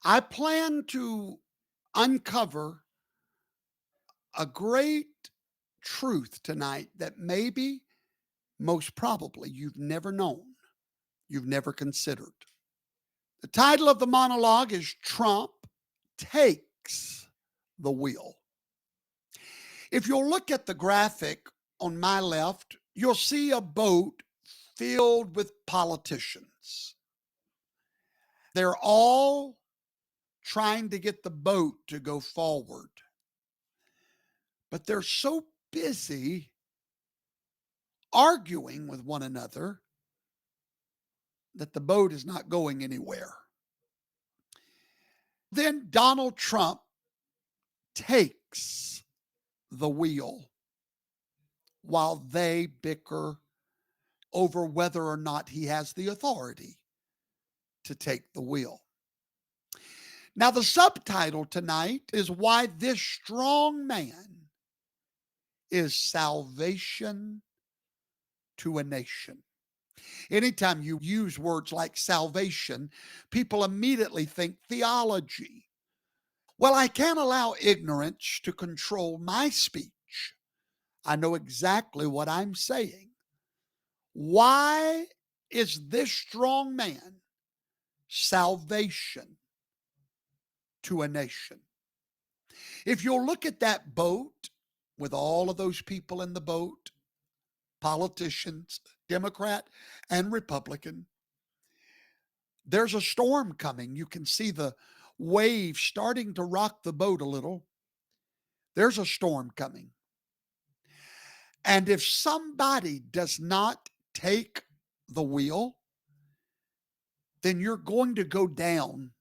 I plan to uncover a great truth tonight that maybe, most probably, you've never known, you've never considered. The title of the monologue is Trump Takes the Wheel. If you'll look at the graphic on my left, you'll see a boat filled with politicians. They're all trying to get the boat to go forward, but they're so busy arguing with one another that the boat is not going anywhere. Then Donald Trump takes the wheel while they bicker over whether or not he has the authority to take the wheel. Now, the subtitle tonight is Why This Strong Man is Salvation to a Nation. Anytime you use words like salvation, people immediately think theology. Well, I can't allow ignorance to control my speech. I know exactly what I'm saying. Why is this strong man salvation to a nation? If you'll look at that boat with all of those people in the boat, politicians, Democrat and Republican, there's a storm coming. You can see the waves starting to rock the boat a little. There's a storm coming. And if somebody does not take the wheel, then you're going to go down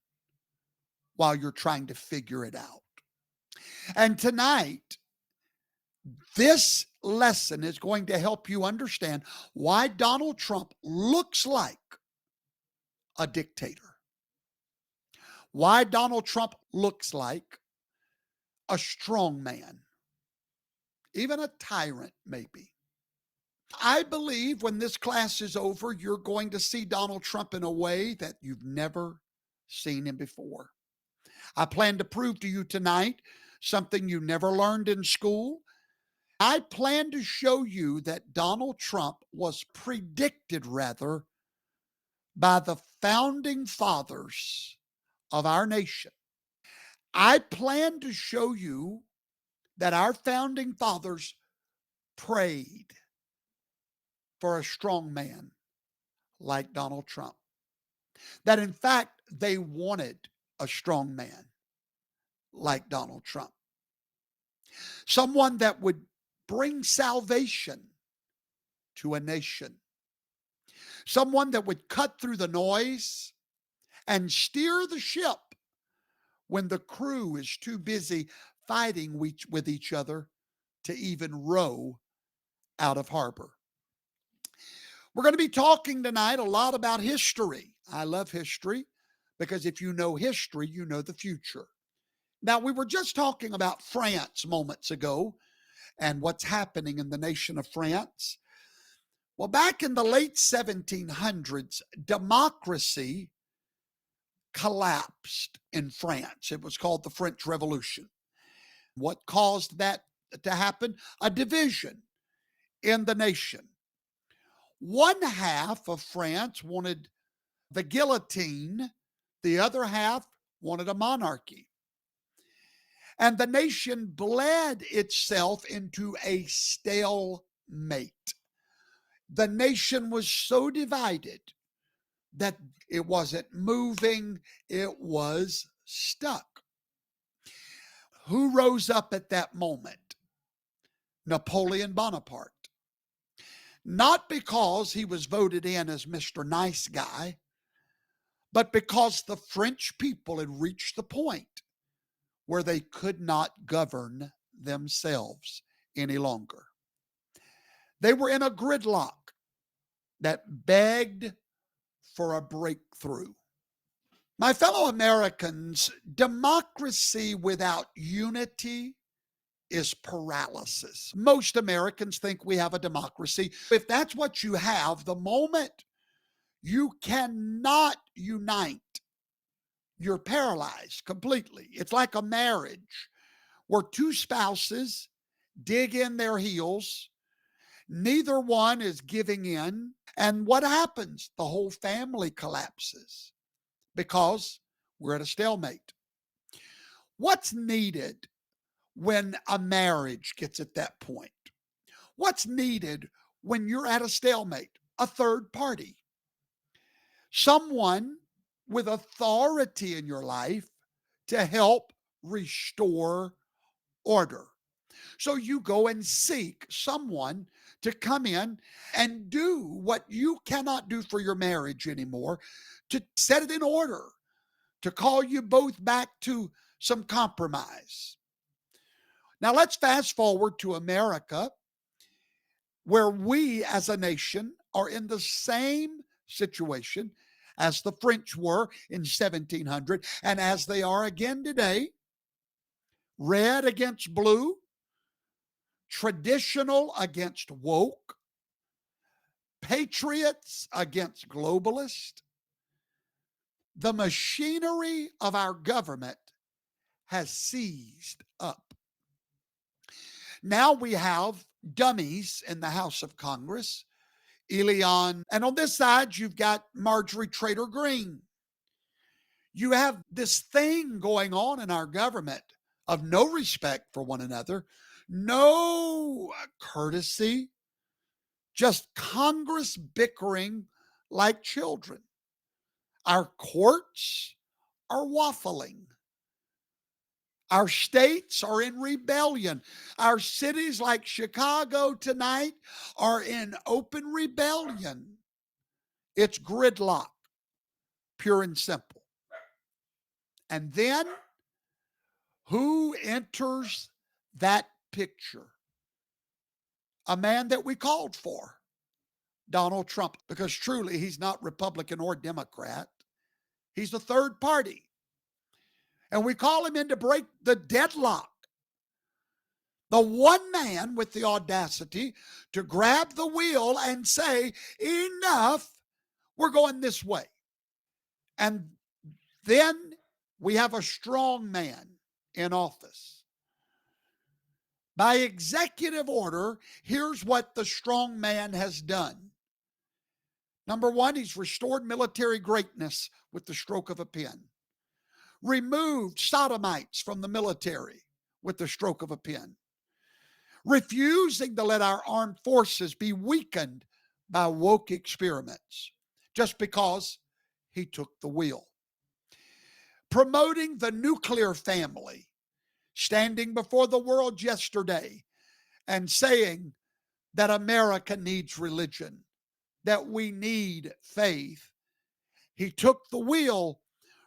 while you're trying to figure it out. And tonight, this lesson is going to help you understand why Donald Trump looks like a dictator, why Donald Trump looks like a strong man, even a tyrant, maybe. I believe when this class is over, you're going to see Donald Trump in a way that you've never seen him before. I plan to prove to you tonight something you never learned in school. I plan to show you that Donald Trump was predicted, rather, by the founding fathers of our nation. I plan to show you that our founding fathers prayed for a strong man like Donald Trump. That in fact, they wanted a strong man like Donald Trump. Someone that would bring salvation to a nation. Someone that would cut through the noise and steer the ship when the crew is too busy fighting with each other to even row out of harbor. We're going to be talking tonight a lot about history. I love history because if you know history, you know the future. Now, we were just talking about France moments ago and what's happening in the nation of France. Well, back in the late 1700s, democracy collapsed in France. It was called the French Revolution. What caused that to happen? A division in the nation. One half of France wanted the guillotine, the other half wanted a monarchy. And the nation bled itself into a stalemate. The nation was so divided that it wasn't moving, it was stuck. Who rose up at that moment? Napoleon Bonaparte. Not because he was voted in as Mr. Nice Guy, but because the French people had reached the point where they could not govern themselves any longer. They were in a gridlock that begged for a breakthrough. My fellow Americans, democracy without unity is paralysis. Most Americans think we have a democracy. If that's what you have, the moment you cannot unite you're paralyzed completely. It's like a marriage where two spouses dig in their heels. Neither one is giving in. And what happens? The whole family collapses because we're at a stalemate. What's needed when a marriage gets at that point? What's needed when you're at a stalemate? A third party. Someone with authority in your life to help restore order. So you go and seek someone to come in and do what you cannot do for your marriage anymore, to set it in order, to call you both back to some compromise. Now let's fast forward to America, where we as a nation are in the same situation as the French were in 1700 and as they are again today. Red against blue, traditional against woke, patriots against globalists. The machinery of our government has seized up. Now we have dummies in the House of Congress, Elian, and on this side, you've got Marjorie Trader Green. You have this thing going on in our government of no respect for one another, no courtesy, just Congress bickering like children. Our courts are waffling. Our states are in rebellion. Our cities like Chicago tonight are in open rebellion. It's gridlock, pure and simple. And then who enters that picture? A man that we called for, Donald Trump, because truly he's not Republican or Democrat. He's the third party. And we call him in to break the deadlock. The one man with the audacity to grab the wheel and say, enough, we're going this way. And then we have a strong man in office. By executive order, here's what the strong man has done. Number one, he's restored military greatness with the stroke of a pen. Removed sodomites from the military with the stroke of a pen. Refusing to let our armed forces be weakened by woke experiments just because he took the wheel. Promoting the nuclear family, standing before the world yesterday and saying that America needs religion, that we need faith. He took the wheel,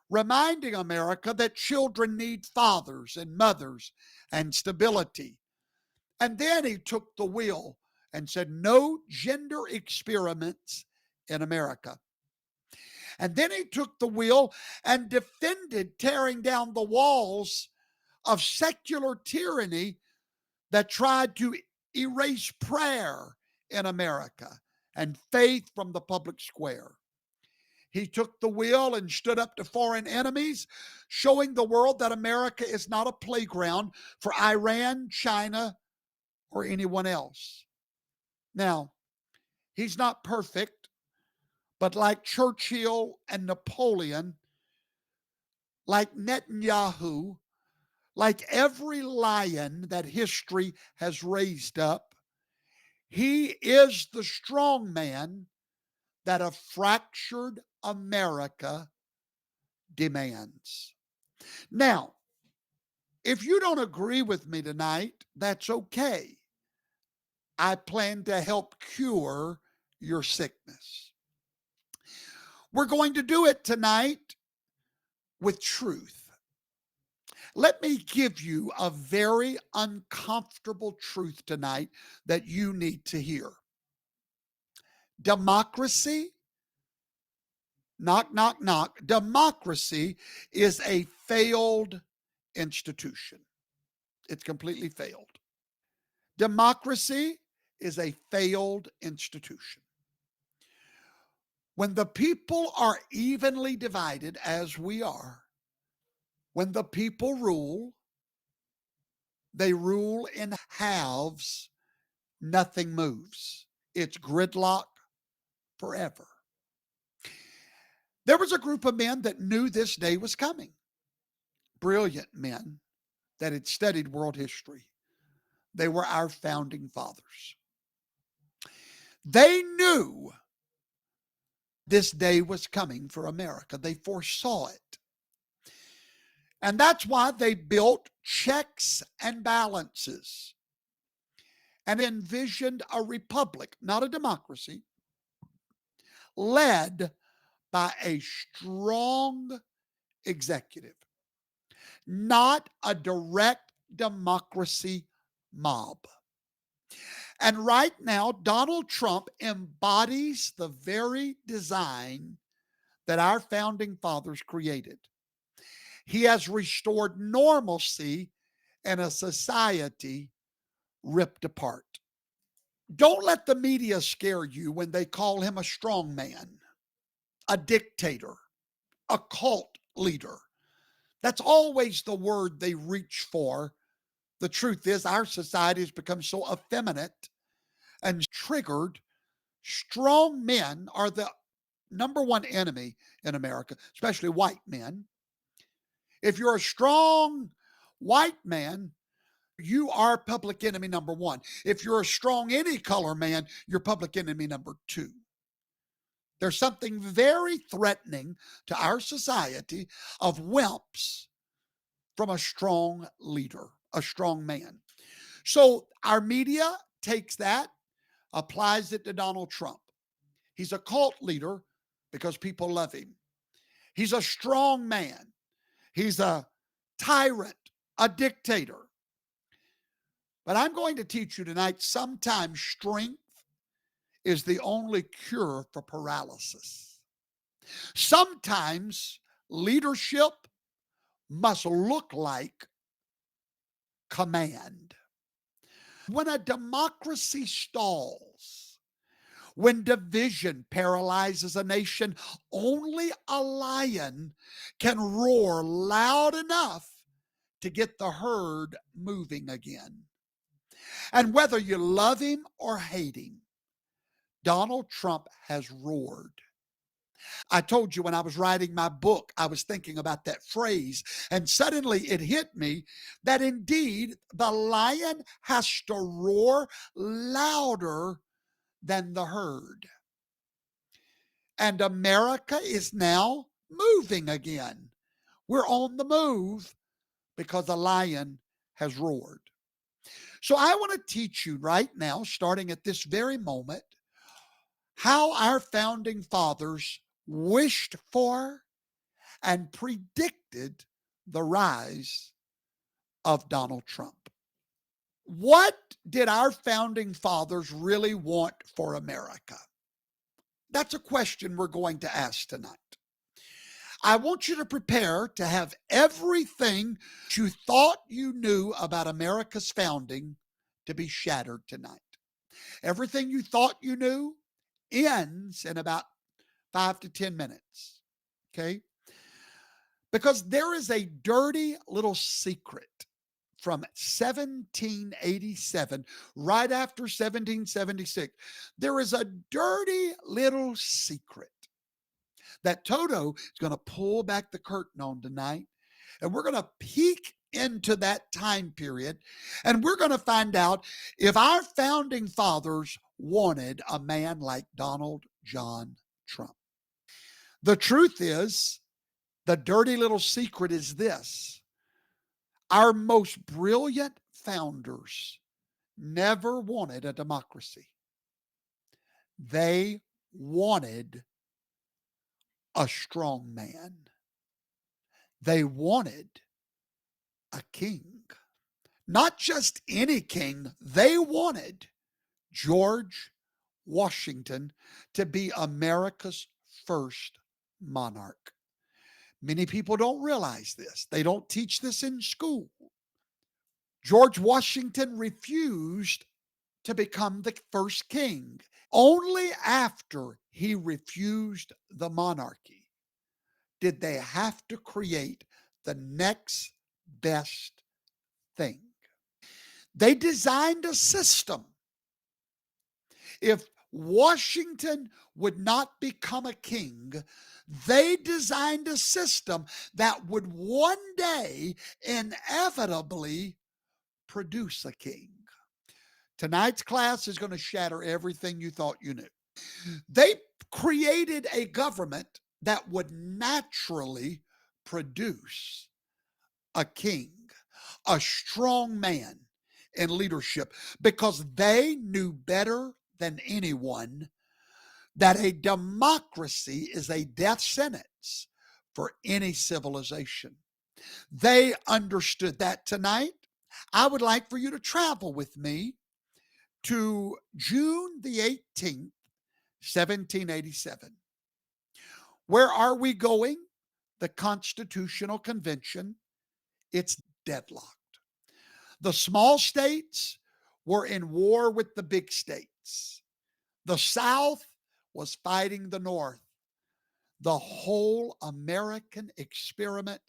reminding America that children need fathers and mothers and stability. And then he took the wheel and said, no gender experiments in America. And then he took the wheel and defended tearing down the walls of secular tyranny that tried to erase prayer in America and faith from the public square. He took the wheel and stood up to foreign enemies, showing the world that America is not a playground for Iran, China, or anyone else. Now, he's not perfect, but like Churchill and Napoleon, like Netanyahu, like every lion that history has raised up, he is the strong man that a fractured America demands. Now, if you don't agree with me tonight, that's okay. I plan to help cure your sickness. We're going to do it tonight with truth. Let me give you a very uncomfortable truth tonight that you need to hear. Democracy, knock, knock, knock, democracy is a failed institution. It's completely failed. Democracy is a failed institution. When the people are evenly divided, as we are, When the people rule, they rule in halves. Nothing moves. It's gridlock forever. There was a group of men that knew this day was coming. Brilliant men that had studied world history. They were our founding fathers. They knew this day was coming for America. They foresaw it. And that's why they built checks and balances and envisioned a republic, not a democracy, led by a strong executive, not a direct democracy mob. And right now, Donald Trump embodies the very design that our founding fathers created. He has restored normalcy in a society ripped apart. Don't let the media scare you when they call him a strongman, a dictator, a cult leader. That's always the word they reach for. The truth is, our society has become so effeminate and triggered. Strong men are the number one enemy in America, especially white men. If you're a strong white man, you are public enemy number one. If you're a strong any color man, you're public enemy number two. There's something very threatening to our society of wimps from a strong leader, a strong man. So our media takes that, applies it to Donald Trump. He's a cult leader because people love him. He's a strong man. He's a tyrant, a dictator. But I'm going to teach you tonight, sometimes strength is the only cure for paralysis. Sometimes leadership must look like command. When a democracy stalls, when division paralyzes a nation, only a lion can roar loud enough to get the herd moving again. And whether you love him or hate him, Donald Trump has roared. I told you when I was writing my book, I was thinking about that phrase, and suddenly it hit me that indeed the lion has to roar louder than the herd. And America is now moving again. We're on the move because the lion has roared. So I want to teach you right now, starting at this very moment, how our founding fathers wished for and predicted the rise of Donald Trump. What did our founding fathers really want for America? That's a question we're going to ask tonight. I want you to prepare to have everything you thought you knew about America's founding to be shattered tonight. Everything you thought you knew ends in about 5 to 10 minutes. Okay? Because there is a dirty little secret from 1787, right after 1776. There is a dirty little secret that Toto is going to pull back the curtain on tonight. And we're going to peek into that time period. And we're going to find out if our founding fathers wanted a man like Donald John Trump. The truth is, the dirty little secret is this: our most brilliant founders never wanted a democracy. They wanted a strong man. They wanted a king. Not just any king, they wanted George Washington to be America's first monarch. Many people don't realize this. They don't teach this in school. George Washington refused to become the first king. Only after he refused the monarchy did they have to create the next best thing. They designed a system. If Washington would not become a king, they designed a system that would one day inevitably produce a king. Tonight's class is going to shatter everything you thought you knew. They created a government that would naturally produce a king, a strong man in leadership, because they knew better than anyone that a democracy is a death sentence for any civilization. They understood that. Tonight, I would like for you to travel with me to June the 18th, 1787. Where are we going? The Constitutional Convention. It's deadlocked. The small states were in war with the big states. The South was fighting the North. The whole American experiment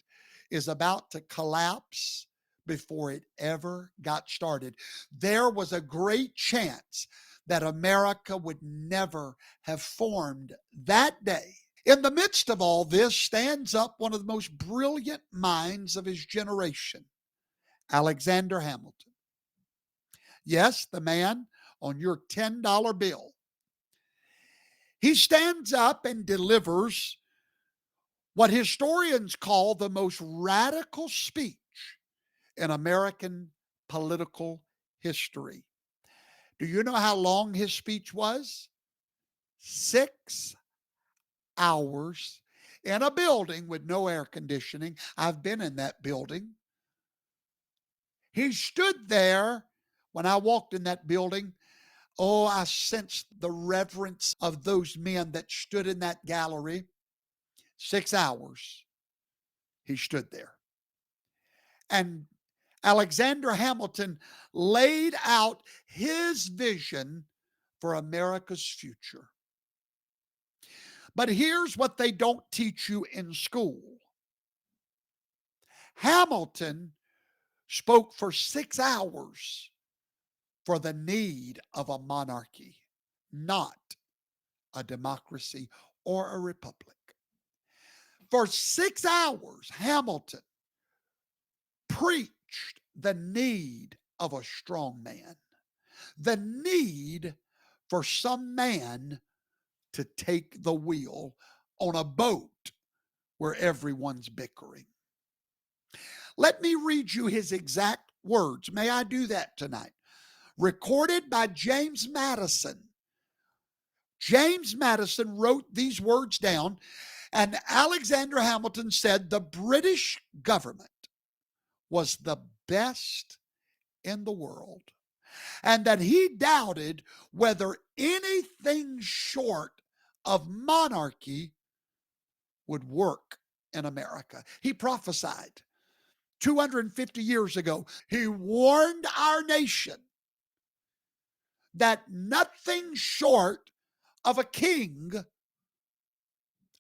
is about to collapse before it ever got started. There was a great chance that America would never have formed that day. In the midst of all this stands up one of the most brilliant minds of his generation, Alexander Hamilton. Yes, the man on your $10 bill. He stands up and delivers what historians call the most radical speech in American political history. Do you know how long his speech was? 6 hours in a building with no air conditioning. I've been in that building. He stood there. When I walked in that building, oh, I sensed the reverence of those men that stood in that gallery. 6 hours he stood there. And Alexander Hamilton laid out his vision for America's future. But here's what they don't teach you in school. Hamilton spoke for 6 hours for the need of a monarchy, not a democracy or a republic. For 6 hours, Hamilton preached the need of a strong man, the need for some man to take the wheel on a boat where everyone's bickering. Let me read you his exact words. May I do that tonight? Recorded by James Madison. James Madison wrote these words down, and Alexander Hamilton said the British government was the best in the world, and that he doubted whether anything short of monarchy would work in America. He prophesied 250 years ago. He warned our nation that nothing short of a king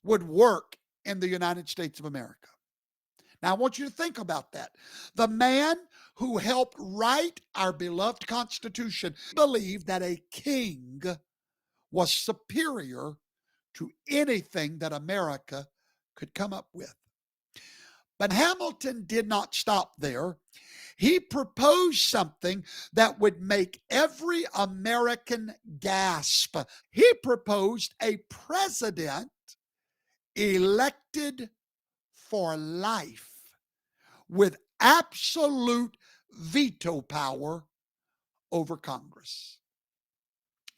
would work in the United States of America. Now, I want you to think about that. The man who helped write our beloved Constitution believed that a king was superior to anything that America could come up with. But Hamilton did not stop there. He proposed something that would make every American gasp. He proposed a president elected for life with absolute veto power over Congress.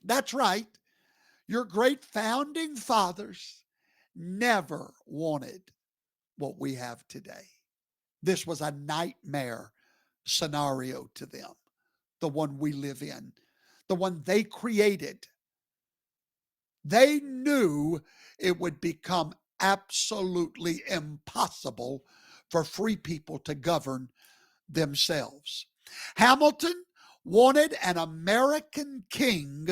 That's right. Your great founding fathers never wanted what we have today. This was a nightmare scenario to them, the one we live in, the one they created. They knew it would become absolutely impossible for free people to govern themselves. Hamilton wanted an American king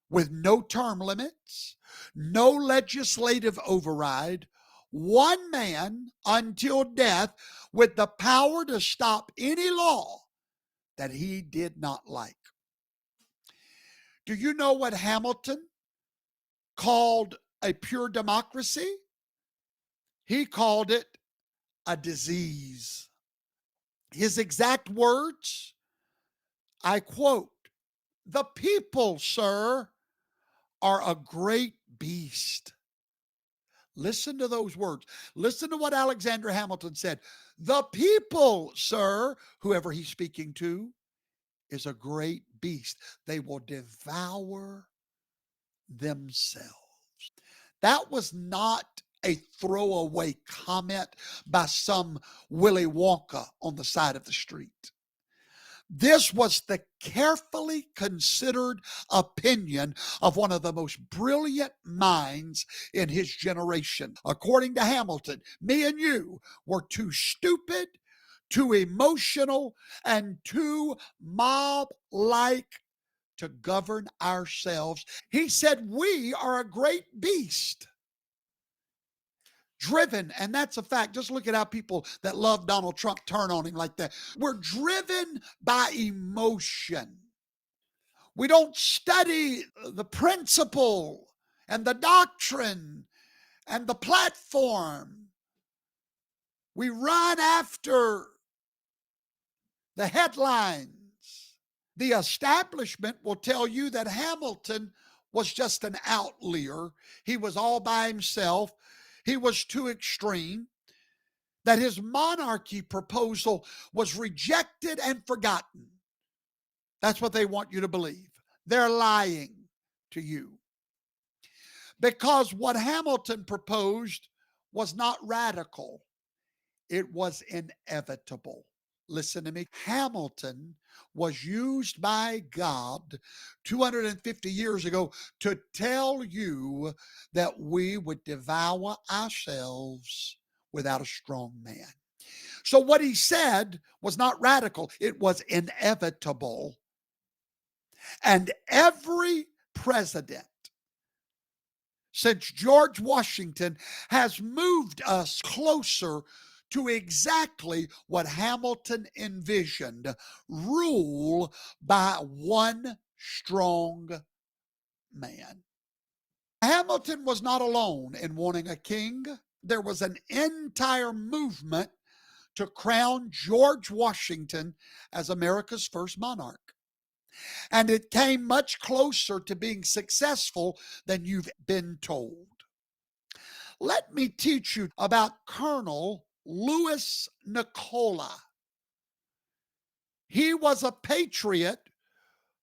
with no term limits, no legislative override, one man until death with the power to stop any law that he did not like. Do you know what Hamilton called a pure democracy? He called it a disease. His exact words, I quote, "The people, sir, are a great beast." Listen to those words. Listen to what Alexander Hamilton said. The people, sir, whoever he's speaking to, is a great beast. They will devour themselves. That was not a throwaway comment by some Willy Wonka on the side of the street. This was the carefully considered opinion of one of the most brilliant minds in his generation. According to Hamilton, me and you were too stupid, too emotional, and too mob-like to govern ourselves. He said, we are a great beast. Driven, and that's a fact. Just look at how people that love Donald Trump turn on him like that. We're driven by emotion. We don't study the principle and the doctrine and the platform. We run after the headlines. The establishment will tell you that Hamilton was just an outlier. He was all by himself. He was too extreme, that his monarchy proposal was rejected and forgotten. That's what they want you to believe. They're lying to you. Because what Hamilton proposed was not radical, it was inevitable. Listen to me. Hamilton was used by God 250 years ago to tell you that we would devour ourselves without a strong man. So what he said was not radical, it was inevitable. And every president since George Washington has moved us closer to exactly what Hamilton envisioned: rule by one strong man. Hamilton was not alone in wanting a king. There was an entire movement to crown George Washington as America's first monarch. And it came much closer to being successful than you've been told. Let me teach you about Colonel Louis Nicola. He was a patriot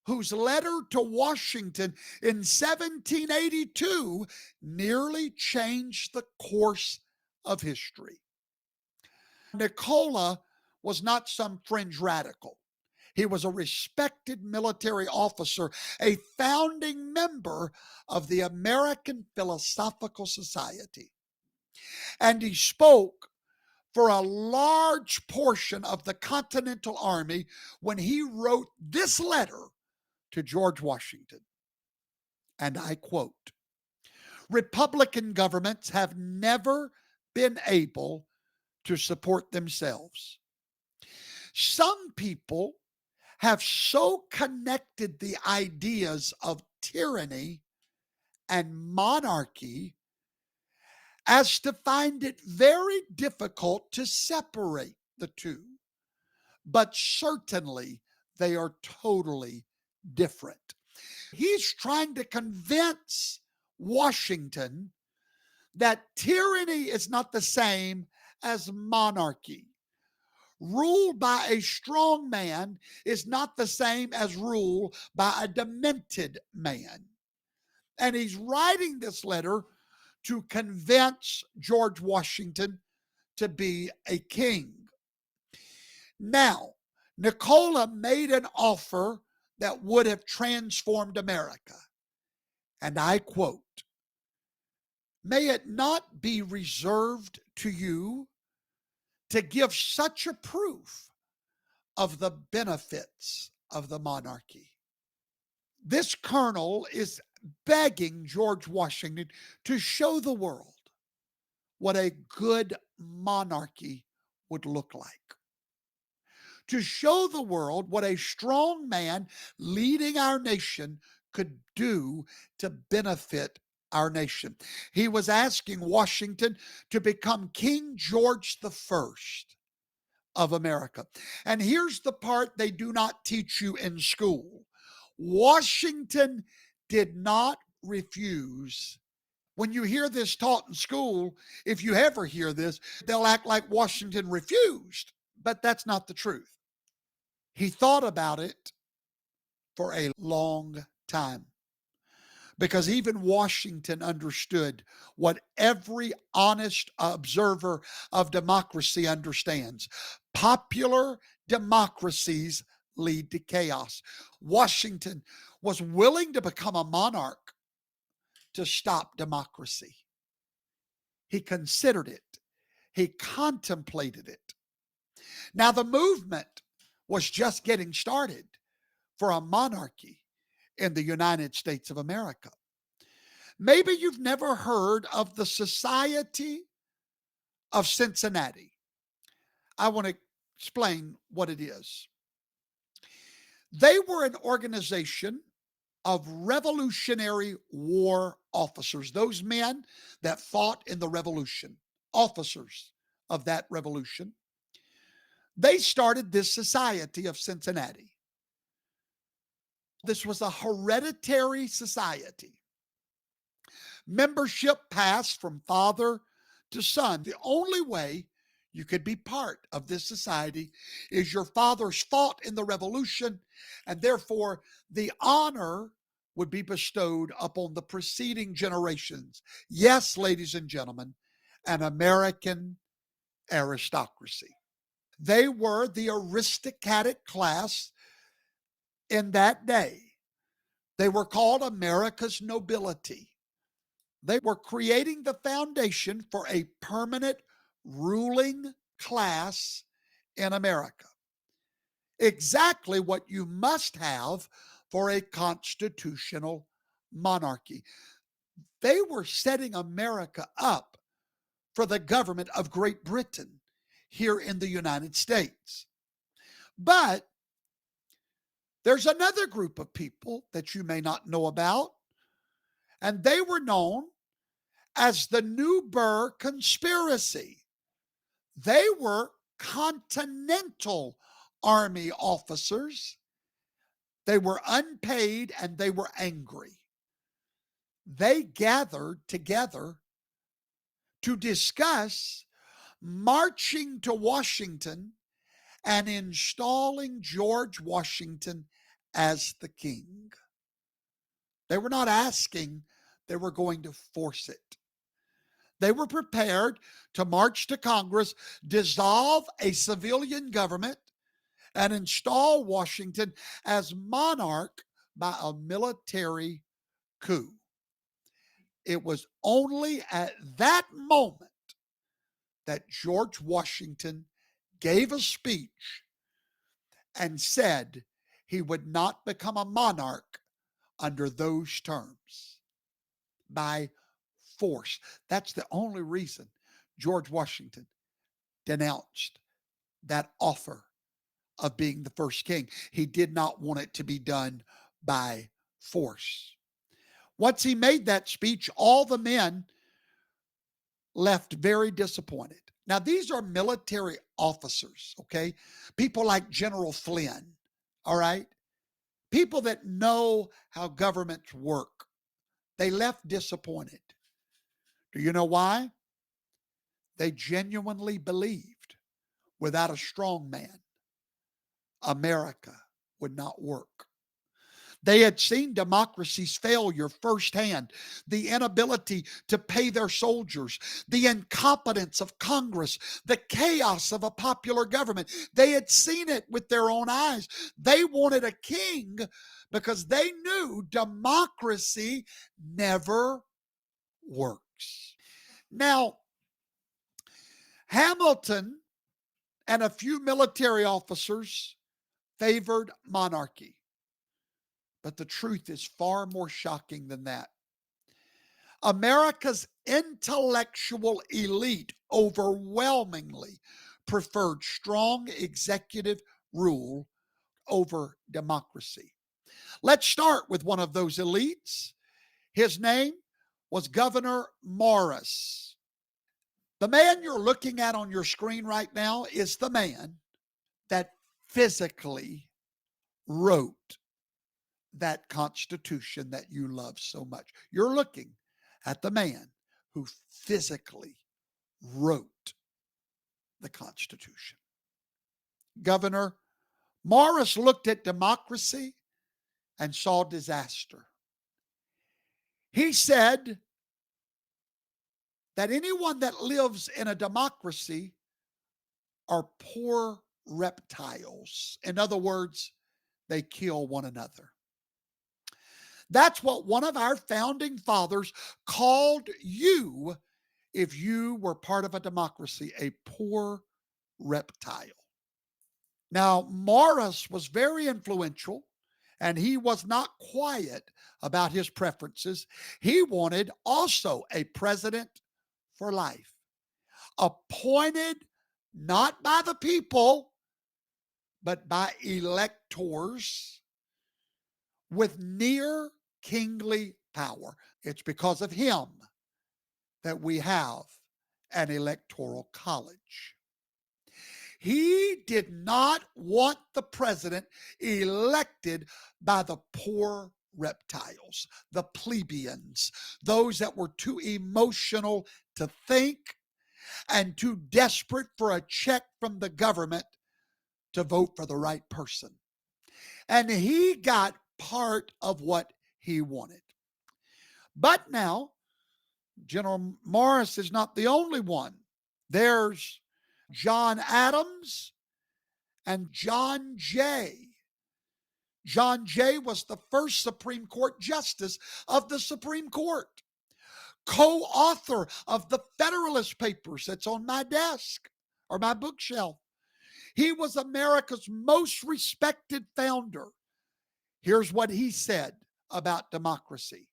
whose letter to Washington in 1782 nearly changed the course of history. Nicola was not some fringe radical. He was a respected military officer, a founding member of the American Philosophical Society. And he spoke for a large portion of the Continental Army when he wrote this letter to George Washington. And I quote, "Republican governments have never been able to support themselves. Some people have so connected the ideas of tyranny and monarchy as to find it very difficult to separate the two. But certainly they are totally different." He's trying to convince Washington that tyranny is not the same as monarchy. Rule by a strong man is not the same as rule by a demented man. And he's writing this letter to convince George Washington to be a king. Now, Nicola made an offer that would have transformed America. And I quote, "May it not be reserved to you to give such a proof of the benefits of the monarchy." This colonel is begging George Washington to show the world what a good monarchy would look like, to show the world what a strong man leading our nation could do to benefit our nation. He was asking Washington to become King George I of America. And here's the part they do not teach you in school: Washington did not refuse. When you hear this taught in school, if you ever hear this, they'll act like Washington refused. But that's not the truth. He thought about it for a long time, because even Washington understood what every honest observer of democracy understands: popular democracies lead to chaos. Washington was willing to become a monarch to stop democracy. He considered it, he contemplated it. Now, the movement was just getting started for a monarchy in the United States of America. Maybe you've never heard of the Society of Cincinnati. I want to explain what it is. They were an organization of Revolutionary War officers, those men that fought in the Revolution, officers of that revolution. They started this Society of Cincinnati. This was a hereditary society. Membership passed from father to son. The only way you could be part of this society is your fathers fought in the Revolution, and therefore the honor would be bestowed upon the preceding generations. Yes, ladies and gentlemen, an American aristocracy. They were the aristocratic class in that day. They were called America's nobility. They were creating the foundation for a permanent ruling class in America. Exactly what you must have for a constitutional monarchy. They were setting America up for the government of Great Britain here in the United States. But there's another group of people that you may not know about, and they were known as the New Burr Conspiracy. They were Continental Army officers. They were unpaid and they were angry. They gathered together to discuss marching to Washington and installing George Washington as the king. They were not asking, they were going to force it. They were prepared to march to Congress, dissolve a civilian government, and install Washington as monarch by a military coup. It was only at that moment that George Washington gave a speech and said he would not become a monarch under those terms, by force. That's the only reason George Washington denounced that offer of being the first king. He did not want it to be done by force. Once he made that speech, all the men left very disappointed. Now, these are military officers, okay? People like General Flynn, all right? People that know how governments work. They left disappointed. Do you know why? They genuinely believed without a strong man, America would not work. They had seen democracy's failure firsthand, the inability to pay their soldiers, the incompetence of Congress, the chaos of a popular government. They had seen it with their own eyes. They wanted a king because they knew democracy never works. Now, Hamilton and a few military officers favored monarchy. But the truth is far more shocking than that. America's intellectual elite overwhelmingly preferred strong executive rule over democracy. Let's start with one of those elites. His name was Governor Morris. The man you're looking at on your screen right now is the man that physically wrote that Constitution that you love so much. You're looking at the man who physically wrote the Constitution. Governor Morris looked at democracy and saw disaster. He said that anyone that lives in a democracy are poor reptiles. In other words, they kill one another. That's what one of our founding fathers called you if you were part of a democracy, a poor reptile. Now, Morris was very influential, and he was not quiet about his preferences. He wanted also a president for life, appointed not by the people, but by electors with near kingly power. It's because of him that we have an electoral college. He did not want the president elected by the poor reptiles, the plebeians, those that were too emotional to think and too desperate for a check from the government to vote for the right person. And he got part of what he wanted. But now, General Morris is not the only one. There's John Adams and John Jay. John Jay was the first Supreme Court Justice of the Supreme Court, co-author of the Federalist Papers that's on my desk or my bookshelf. He was America's most respected founder. Here's what he said about democracy: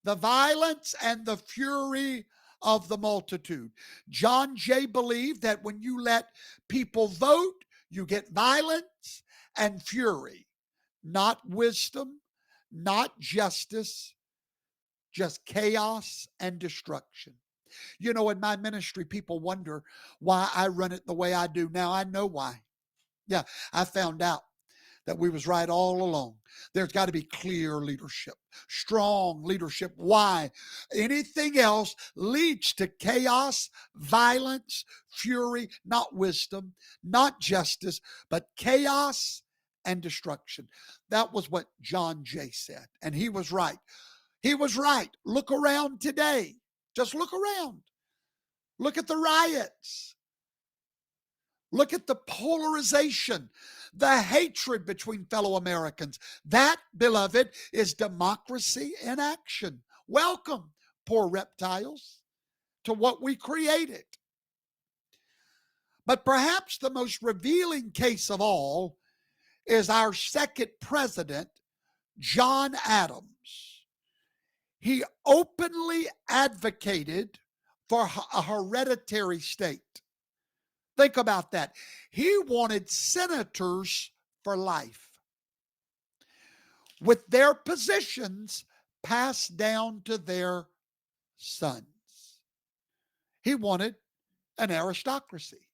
the violence and the fury of the multitude. John Jay believed that when you let people vote, you get violence and fury, not wisdom, not justice, just chaos and destruction. You know, in my ministry, people wonder why I run it the way I do. Now I know why. Yeah, I found out that we was right all along. There's got to be clear leadership, strong leadership. Why? Anything else leads to chaos, violence, fury, not wisdom, not justice, but chaos and destruction. That was what John Jay said, and he was right. He was right. Look around today. Just look around. Look at the riots. Look at the polarization, the hatred between fellow Americans. That, beloved, is democracy in action. Welcome, poor reptiles, to what we created. But perhaps the most revealing case of all is our second president, John Adams. He openly advocated for a hereditary state. Think about that. He wanted senators for life, with their positions passed down to their sons. He wanted an aristocracy.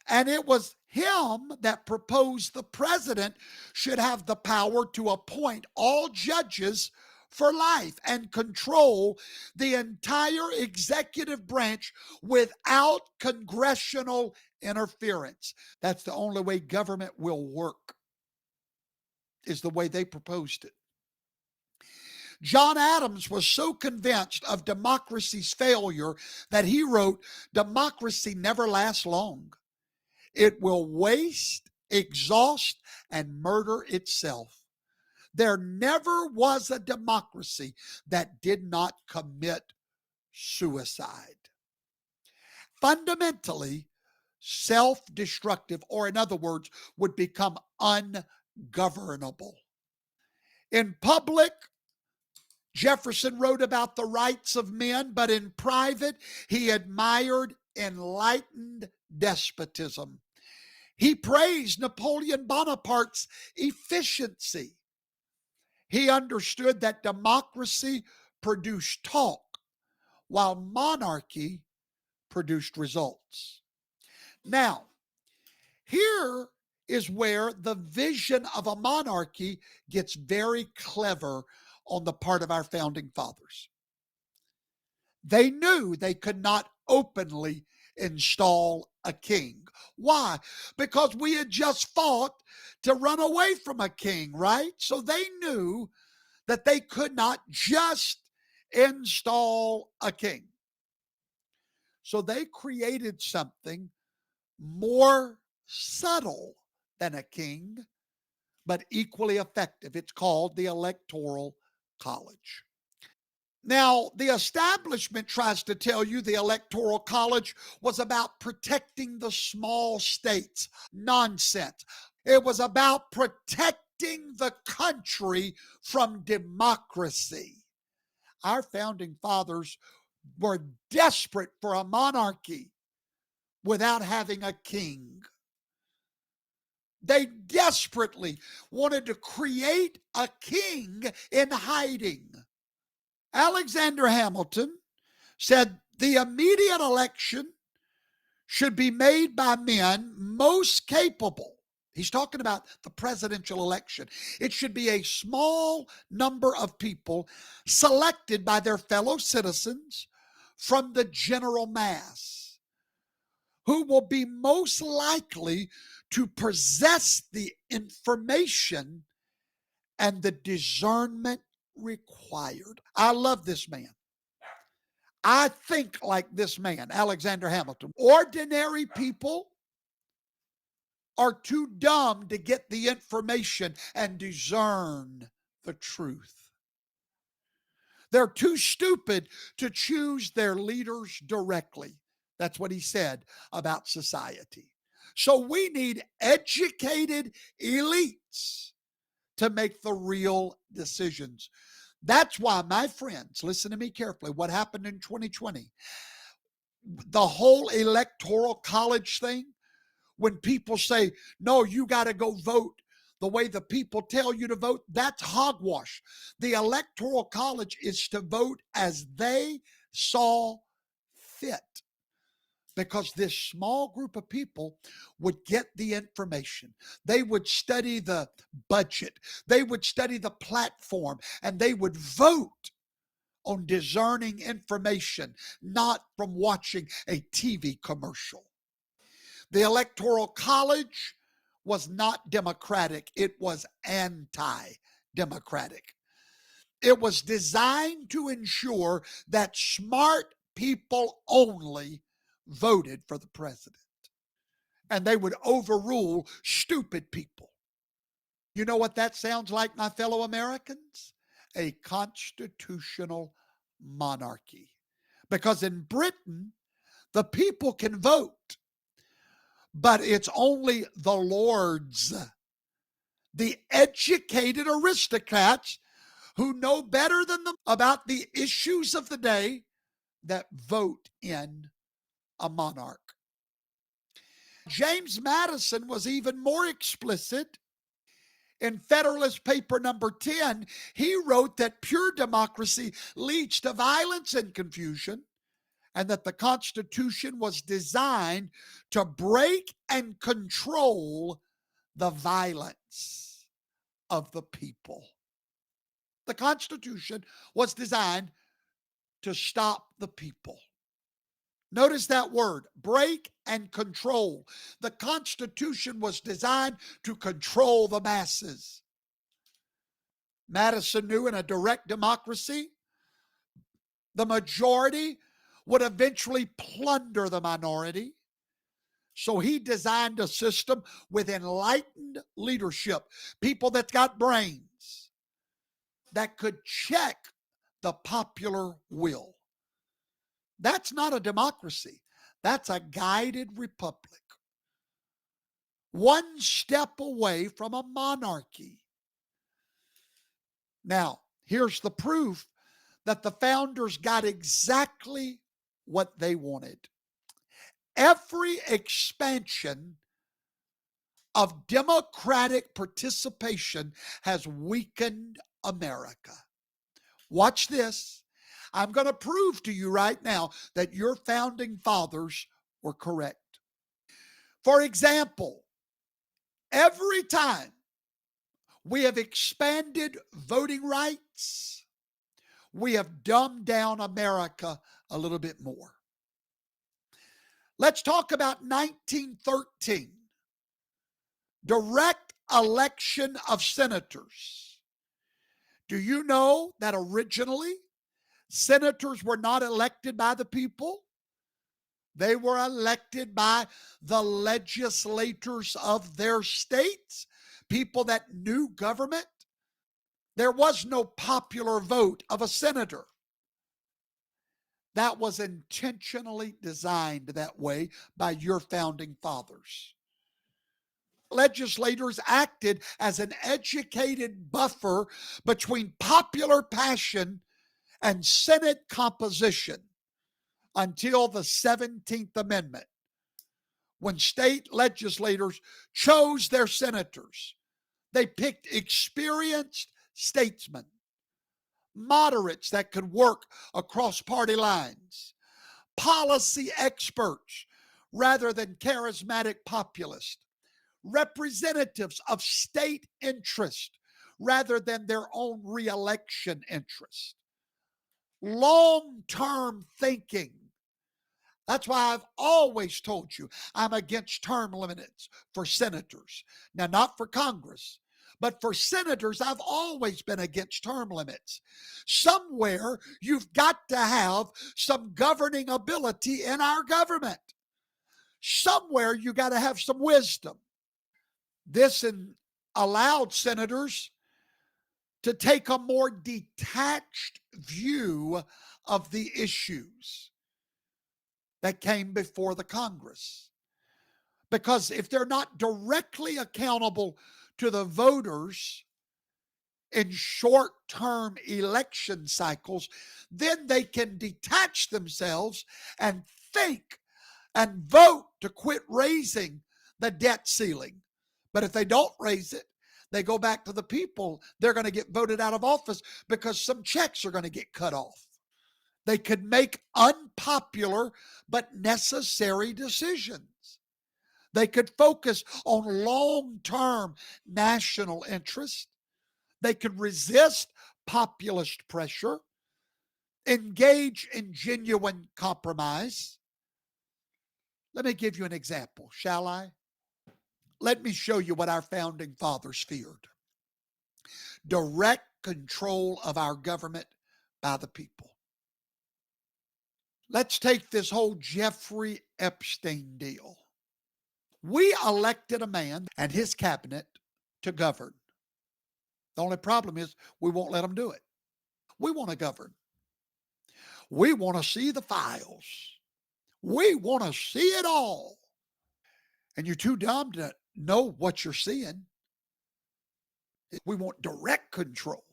And it was him that proposed the president should have the power to appoint all judges for life and control the entire executive branch without congressional interference. That's the only way government will work, is the way they proposed it. John Adams was so convinced of democracy's failure that he wrote, "Democracy never lasts long. It will waste, exhaust, and murder itself. There never was a democracy that did not commit suicide." Fundamentally, self-destructive, or in other words, would become ungovernable. In public, Jefferson wrote about the rights of men, but in private, he admired enlightened despotism. He praised Napoleon Bonaparte's efficiency. He understood that democracy produced talk, while monarchy produced results. Now, here is where the vision of a monarchy gets very clever on the part of our founding fathers. They knew they could not openly install a king. Why? Because we had just fought to run away from a king, right? So they knew that they could not just install a king. So they created something more subtle than a king, but equally effective. It's called the Electoral College. Now, the establishment tries to tell you the Electoral College was about protecting the small states. Nonsense. It was about protecting the country from democracy. Our founding fathers were desperate for a monarchy without having a king. They desperately wanted to create a king in hiding. Alexander Hamilton said the immediate election should be made by men most capable. He's talking about the presidential election. It should be a small number of people selected by their fellow citizens from the general mass who will be most likely to possess the information and the discernment required. I love this man. I think like this man, Alexander Hamilton. Ordinary people are too dumb to get the information and discern the truth. They're too stupid to choose their leaders directly. That's what he said about society. So we need educated elites to make the real decisions. That's why, my friends, listen to me carefully. What happened in 2020? The whole electoral college thing, when people say, no, you got to go vote the way the people tell you to vote, that's hogwash. The electoral college is to vote as they saw fit, because this small group of people would get the information. They would study the budget. They would study the platform, and they would vote on discerning information, not from watching a TV commercial. The Electoral College was not democratic. It was anti-democratic. It was designed to ensure that smart people only voted for the president, and they would overrule stupid people. You know what that sounds like, my fellow Americans? A constitutional monarchy. Because in Britain, the people can vote, but it's only the lords, the educated aristocrats who know better than them about the issues of the day, that vote in a monarch. James Madison was even more explicit. In Federalist Paper number 10, he wrote that pure democracy leads to violence and confusion, and that the Constitution was designed to break and control the violence of the people. The Constitution was designed to stop the people. Notice that word, break and control. The Constitution was designed to control the masses. Madison knew in a direct democracy, the majority would eventually plunder the minority. So he designed a system with enlightened leadership, people that got brains, that could check the popular will. That's not a democracy. That's a guided republic. One step away from a monarchy. Now, here's the proof that the founders got exactly what they wanted. Every expansion of democratic participation has weakened America. Watch this. I'm going to prove to you right now that your founding fathers were correct. For example, every time we have expanded voting rights, we have dumbed down America a little bit more. Let's talk about 1913, direct election of senators. Do you know that originally senators were not elected by the people? They were elected by the legislators of their states, people that knew government. There was no popular vote of a senator. That was intentionally designed that way by your founding fathers. Legislators acted as an educated buffer between popular passion and Senate composition until the 17th Amendment, when state legislators chose their senators. They picked experienced statesmen, moderates that could work across party lines, policy experts rather than charismatic populists, representatives of state interest rather than their own reelection interest, long-term thinking. That's why I've always told you I'm against term limits for senators. Now, not for Congress, but for senators, I've always been against term limits. Somewhere you've got to have some governing ability in our government. Somewhere you got to have some wisdom. This allowed senators to take a more detached view of the issues that came before the Congress. Because if they're not directly accountable to the voters in short-term election cycles, then they can detach themselves and think and vote to quit raising the debt ceiling. But if they don't raise it, they go back to the people, they're going to get voted out of office because some checks are going to get cut off. They could make unpopular but necessary decisions. They could focus on long-term national interest. They could resist populist pressure, engage in genuine compromise. Let me give you an example, shall I? Let me show you what our founding fathers feared. Direct control of our government by the people. Let's take this whole Jeffrey Epstein deal. We elected a man and his cabinet to govern. The only problem is we won't let them do it. We want to govern. We want to see the files. We want to see it all. And you're too dumb to know what you're seeing. We want direct control.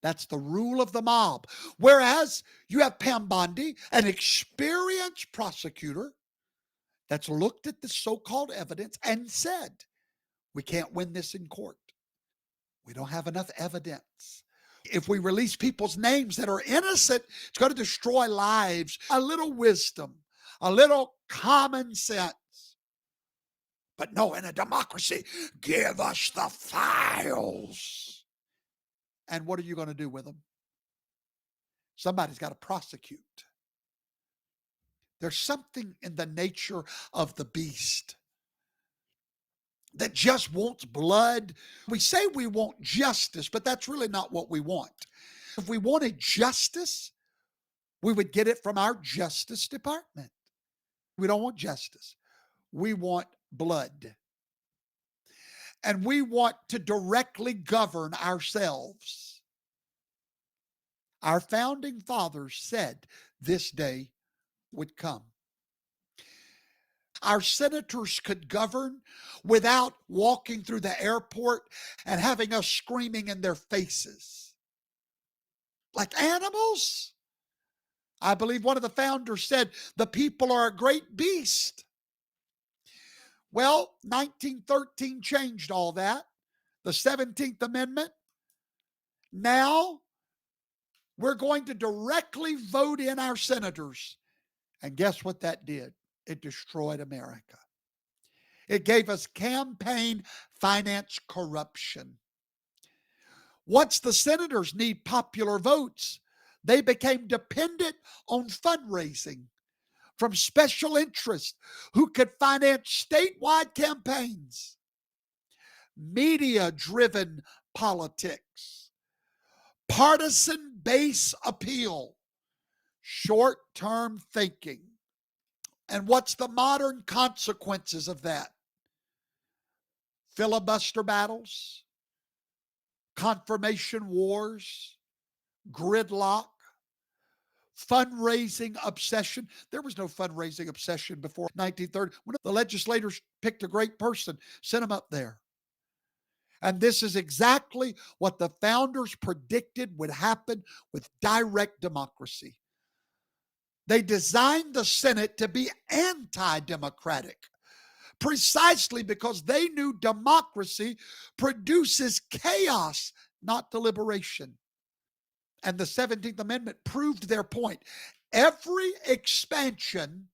That's the rule of the mob. Whereas you have Pam Bondi, an experienced prosecutor that's looked at the so-called evidence and said, we can't win this in court. We don't have enough evidence. If we release people's names that are innocent, it's going to destroy lives. A little wisdom, a little common sense. But no, in a democracy, give us the files. And what are you going to do with them? Somebody's got to prosecute. There's something in the nature of the beast that just wants blood. We say we want justice, but that's really not what we want. If we wanted justice, we would get it from our Justice Department. We don't want justice. We want blood. And we want to directly govern ourselves. Our founding fathers said this day would come. Our senators could govern without walking through the airport and having us screaming in their faces. like animals. I believe one of the founders said, the people are a great beast. Well, 1913 changed all that. The 17th Amendment. Now we're going to directly vote in our senators. And guess what that did? It destroyed America. It gave us campaign finance corruption. Once the senators need popular votes, they became dependent on fundraising from special interests who could finance statewide campaigns. Media-driven politics, partisan base appeal, short-term thinking. And what's the modern consequences of that? Filibuster battles, confirmation wars, gridlock, fundraising obsession. There was no fundraising obsession before 1930. When the legislators picked a great person, sent him up there. And this is exactly what the founders predicted would happen with direct democracy. They designed the Senate to be anti-democratic, precisely because they knew democracy produces chaos, not deliberation. And the 17th Amendment proved their point. Every expansion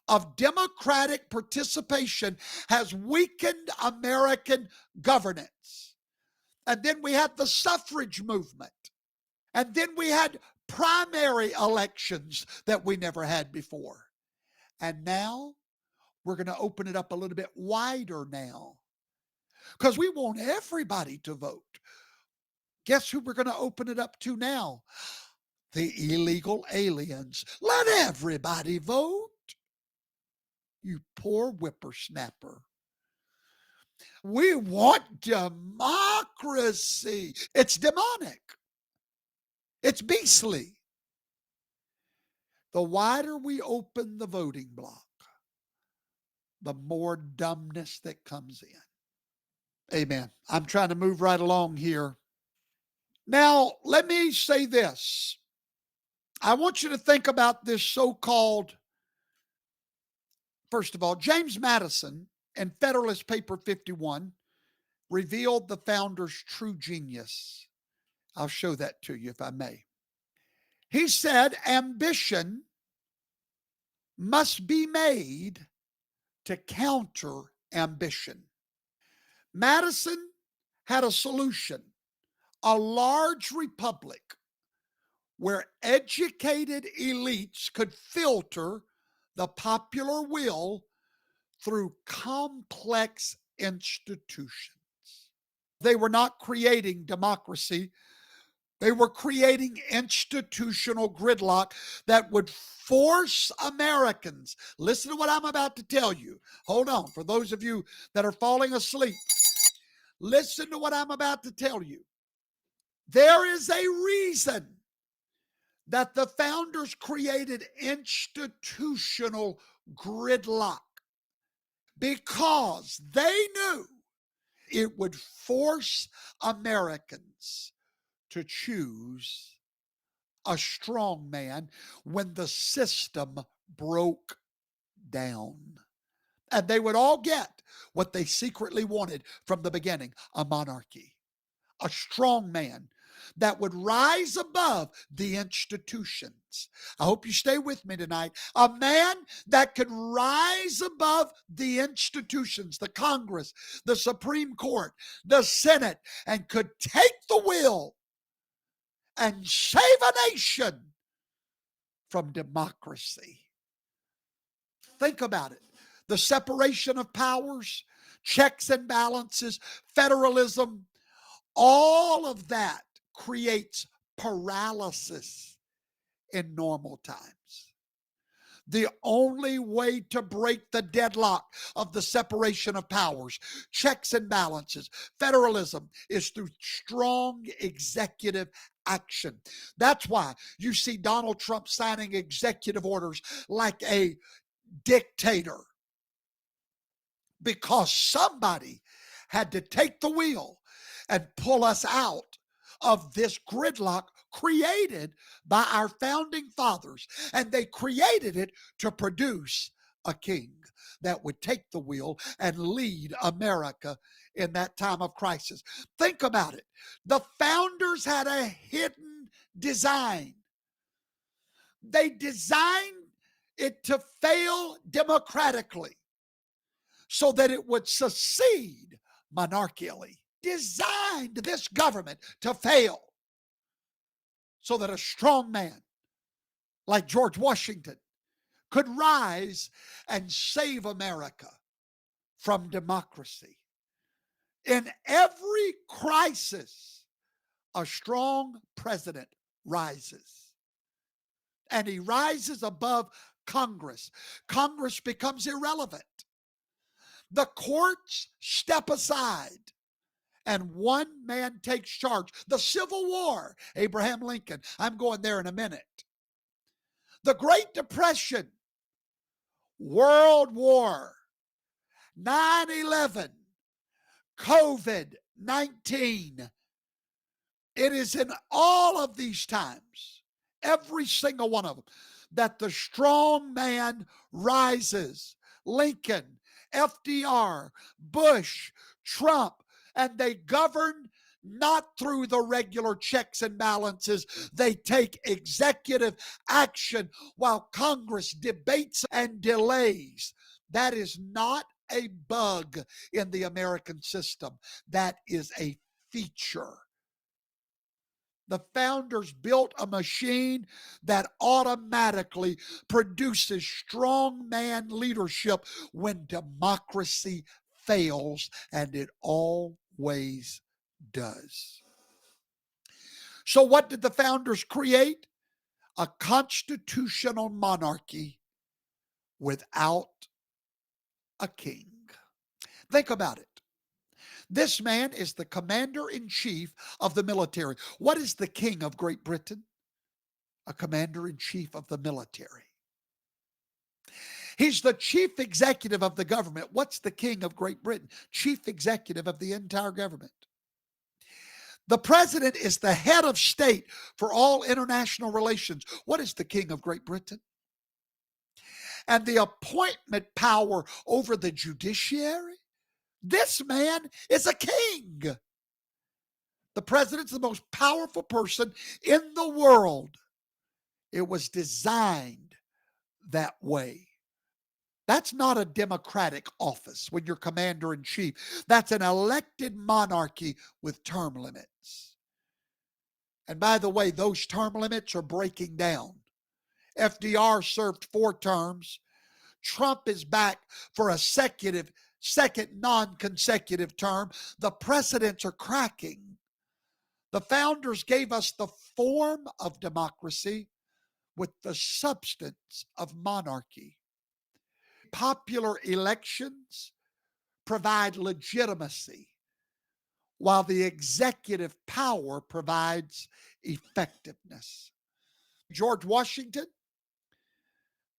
of democratic participation has weakened American governance. And then we had the suffrage movement. And then we had primary elections that we never had before. And now we're going to open it up a little bit wider now because we want everybody to vote. Guess who we're going to open it up to now? The illegal aliens. Let everybody vote. You poor whippersnapper. We want democracy. It's demonic. It's beastly. The wider we open the voting block, the more dumbness that comes in. Amen. I'm trying to move right along here. Now, let me say this. I want you to think about this so-called, first of all, James Madison in Federalist Paper 51 revealed the founder's true genius. I'll show that to you if I may. He said, ambition must be made to counter ambition. Madison had a solution, a large republic where educated elites could filter the popular will through complex institutions. They were not creating democracy. They were creating institutional gridlock that would force Americans. Listen to what I'm about to tell you. Hold on. For those of you that are falling asleep, listen to what I'm about to tell you. There is a reason that the founders created institutional gridlock, because they knew it would force Americans to choose a strong man when the system broke down. And they would all get what they secretly wanted from the beginning, a monarchy, a strong man that would rise above the institutions. I hope you stay with me tonight. A man that could rise above the institutions, the Congress, the Supreme Court, the Senate, and could take the wheel and save a nation from democracy. Think about it. The separation of powers, checks and balances, federalism, all of that creates paralysis in normal times. The only way to break the deadlock of the separation of powers, checks and balances, federalism, is through strong executive action. That's why you see Donald Trump signing executive orders like a dictator, because somebody had to take the wheel and pull us out of this gridlock created by our founding fathers, and they created it to produce a king that would take the wheel and lead America in that time of crisis. Think about it. The founders had a hidden design. They designed it to fail democratically so that it would succeed monarchically. Designed this government to fail so that a strong man like George Washington could rise and save America from democracy. In every crisis, a strong president rises. And he rises above Congress. Congress becomes irrelevant. The courts step aside, and one man takes charge. The Civil War, Abraham Lincoln. I'm going there in a minute. The Great Depression, World War, 9/11, COVID-19. It is in all of these times, every single one of them, that the strong man rises. Lincoln, FDR, Bush, Trump, and they govern not through the regular checks and balances. They take executive action while Congress debates and delays. That is not a bug in the American system. That is a feature. The founders built a machine that automatically produces strongman leadership when democracy fails, and it always does. So, what did the founders create? A constitutional monarchy without a king. Think about it. This man is the commander-in-chief of the military. What is the king of Great Britain? A commander-in-chief of the military. He's the chief executive of the government. What's the king of Great Britain? Chief executive of the entire government. The president is the head of state for all international relations. What is the king of Great Britain? And the appointment power over the judiciary? This man is a king. The president's the most powerful person in the world. It was designed that way. That's not a democratic office when you're commander in chief. That's an elected monarchy with term limits. And by the way, those term limits are breaking down. FDR served 4 terms. Trump is back for a second non-consecutive term. The precedents are cracking. The founders gave us the form of democracy with the substance of monarchy. Popular elections provide legitimacy, while the executive power provides effectiveness. George Washington,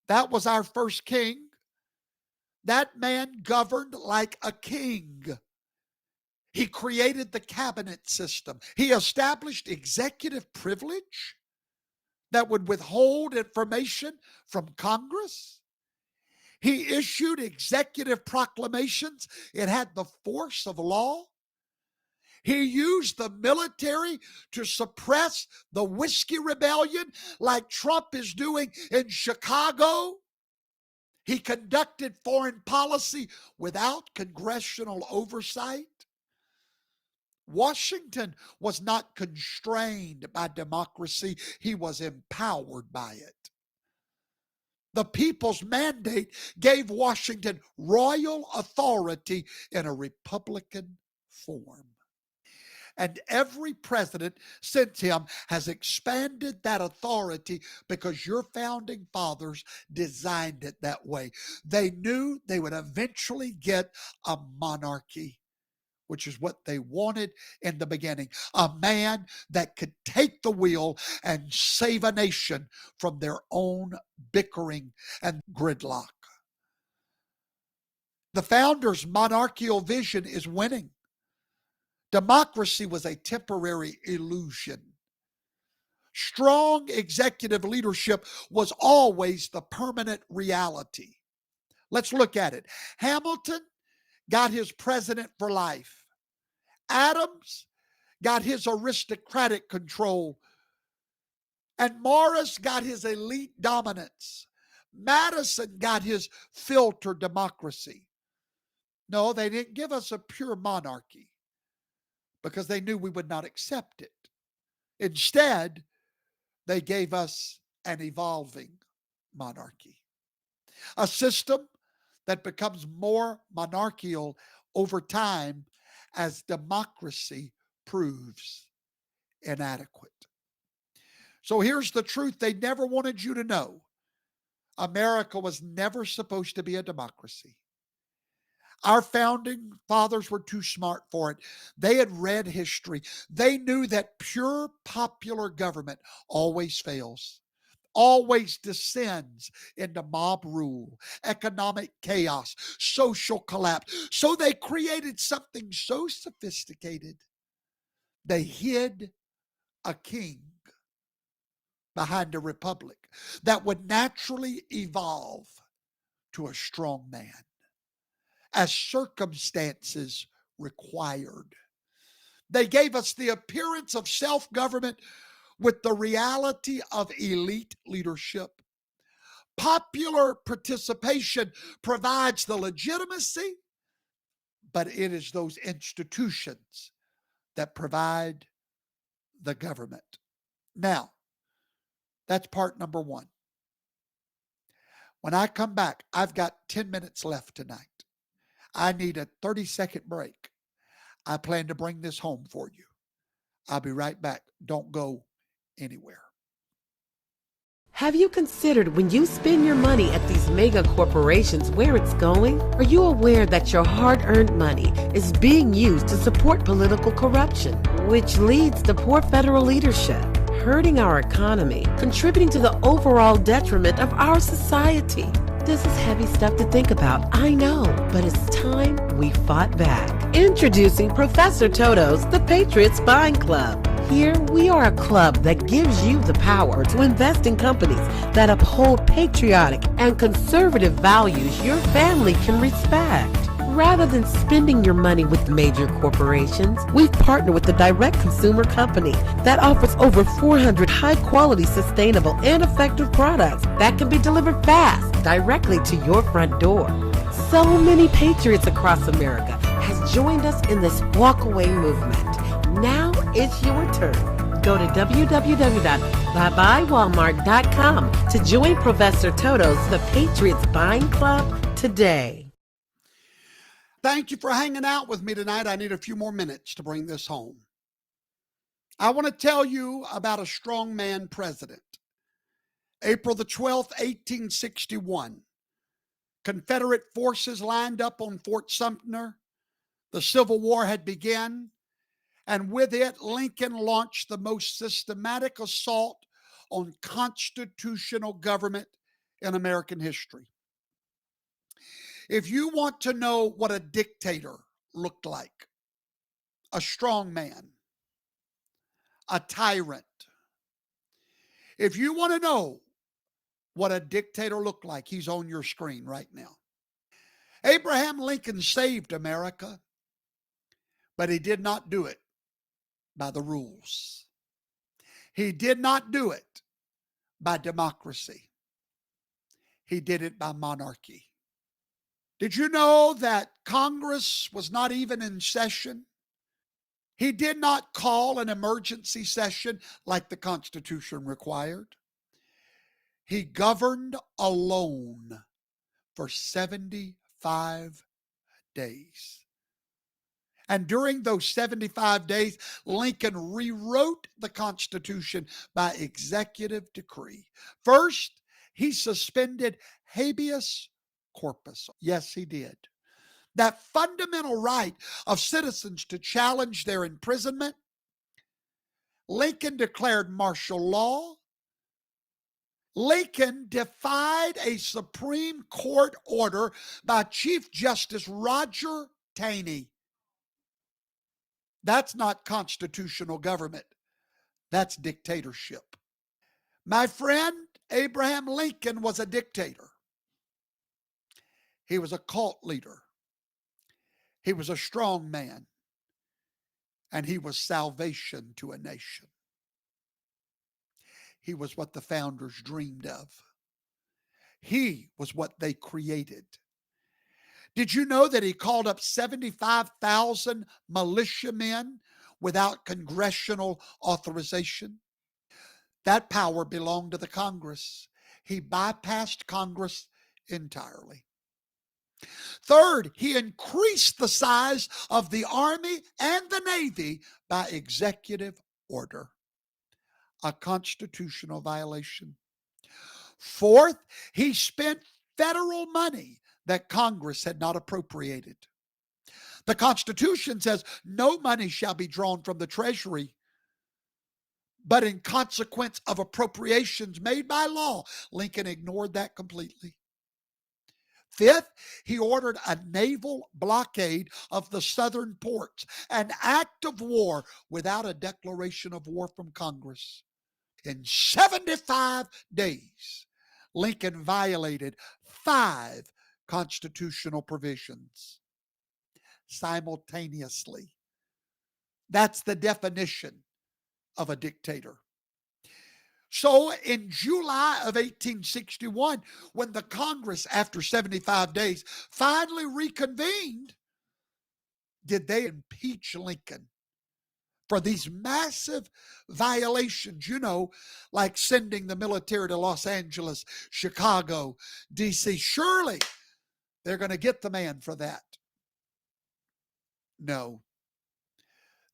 that was our first king. That man governed like a king. He created the cabinet system. He established executive privilege that would withhold information from Congress. He issued executive proclamations. It had the force of law. He used the military to suppress the Whiskey Rebellion like Trump is doing in Chicago. He conducted foreign policy without congressional oversight. Washington was not constrained by democracy. He was empowered by it. The people's mandate gave Washington royal authority in a Republican form. And every president since him has expanded that authority because your founding fathers designed it that way. They knew they would eventually get a monarchy, which is what they wanted in the beginning. A man that could take the wheel and save a nation from their own bickering and gridlock. The founders' monarchical vision is winning. Democracy was a temporary illusion. Strong executive leadership was always the permanent reality. Let's look at it. Hamilton got his president for life. Adams got his aristocratic control. And Morris got his elite dominance. Madison got his filter democracy. No, they didn't give us a pure monarchy because they knew we would not accept it. Instead, they gave us an evolving monarchy, a system that becomes more monarchical over time as democracy proves inadequate. So here's the truth they never wanted you to know. America was never supposed to be a democracy. Our founding fathers were too smart for it. They had read history. They knew that pure popular government always fails, always descends into mob rule, economic chaos, social collapse. So they created something so sophisticated, they hid a king behind a republic that would naturally evolve to a strong man as circumstances required. They gave us the appearance of self-government with the reality of elite leadership. Popular participation provides the legitimacy, but it is those institutions that provide the government. Now, that's part number one. When I come back, I've got 10 minutes left tonight. I need a 30-second break. I plan to bring this home for you. I'll be right back. Don't go anywhere. Have you considered when you spend your money at these mega corporations where it's going? Are you aware that your hard-earned money is being used to support political corruption, which leads to poor federal leadership, hurting our economy, contributing to the overall detriment of our society? This is heavy stuff to think about, I know, but it's time we fought back. Introducing Professor Toto's The Patriot Buying Club. Here, we are a club that gives you the power to invest in companies that uphold patriotic and conservative values your family can respect. Rather than spending your money with major corporations, we've partnered with a direct consumer company that offers over 400 high-quality, sustainable, and effective products that can be delivered fast directly to your front door. So many patriots across America has joined us in this walkaway movement. Now it's your turn. Go to www.buywalmart.com to join Professor Toto's The Patriots Buying Club today. Thank you for hanging out with me tonight. I need a few more minutes to bring this home. I want to tell you about a strongman president. April the 12th, 1861. Confederate forces lined up on Fort Sumter. The Civil War had begun, and with it, Lincoln launched the most systematic assault on constitutional government in American history. If you want to know what a dictator looked like, a strong man, a tyrant, if you want to know what a dictator looked like, he's on your screen right now. Abraham Lincoln saved America, but he did not do it by the rules. He did not do it by democracy. He did it by monarchy. Did you know that Congress was not even in session? He did not call an emergency session like the Constitution required. He governed alone for 75 days. And during those 75 days, Lincoln rewrote the Constitution by executive decree. First, he suspended habeas corpus. Yes, he did. That fundamental right of citizens to challenge their imprisonment. Lincoln declared martial law. Lincoln defied a Supreme Court order by Chief Justice Roger Taney. That's not constitutional government. That's dictatorship. My friend, Abraham Lincoln was a dictator. He was a cult leader. He was a strong man. And he was salvation to a nation. He was what the founders dreamed of. He was what they created. Did you know that he called up 75,000 militiamen without congressional authorization? That power belonged to the Congress. He bypassed Congress entirely. Third, he increased the size of the Army and the Navy by executive order, a constitutional violation. Fourth, he spent federal money that Congress had not appropriated. The Constitution says no money shall be drawn from the Treasury, but in consequence of appropriations made by law, Lincoln ignored that completely. Fifth, he ordered a naval blockade of the southern ports, an act of war without a declaration of war from Congress. In 75 days, Lincoln violated 5 constitutional provisions simultaneously. That's the definition of a dictator. So in July of 1861, when the Congress, after 75 days, finally reconvened, did they impeach Lincoln for these massive violations, like sending the military to Los Angeles, Chicago, D.C.? Surely they're going to get the man for that. No.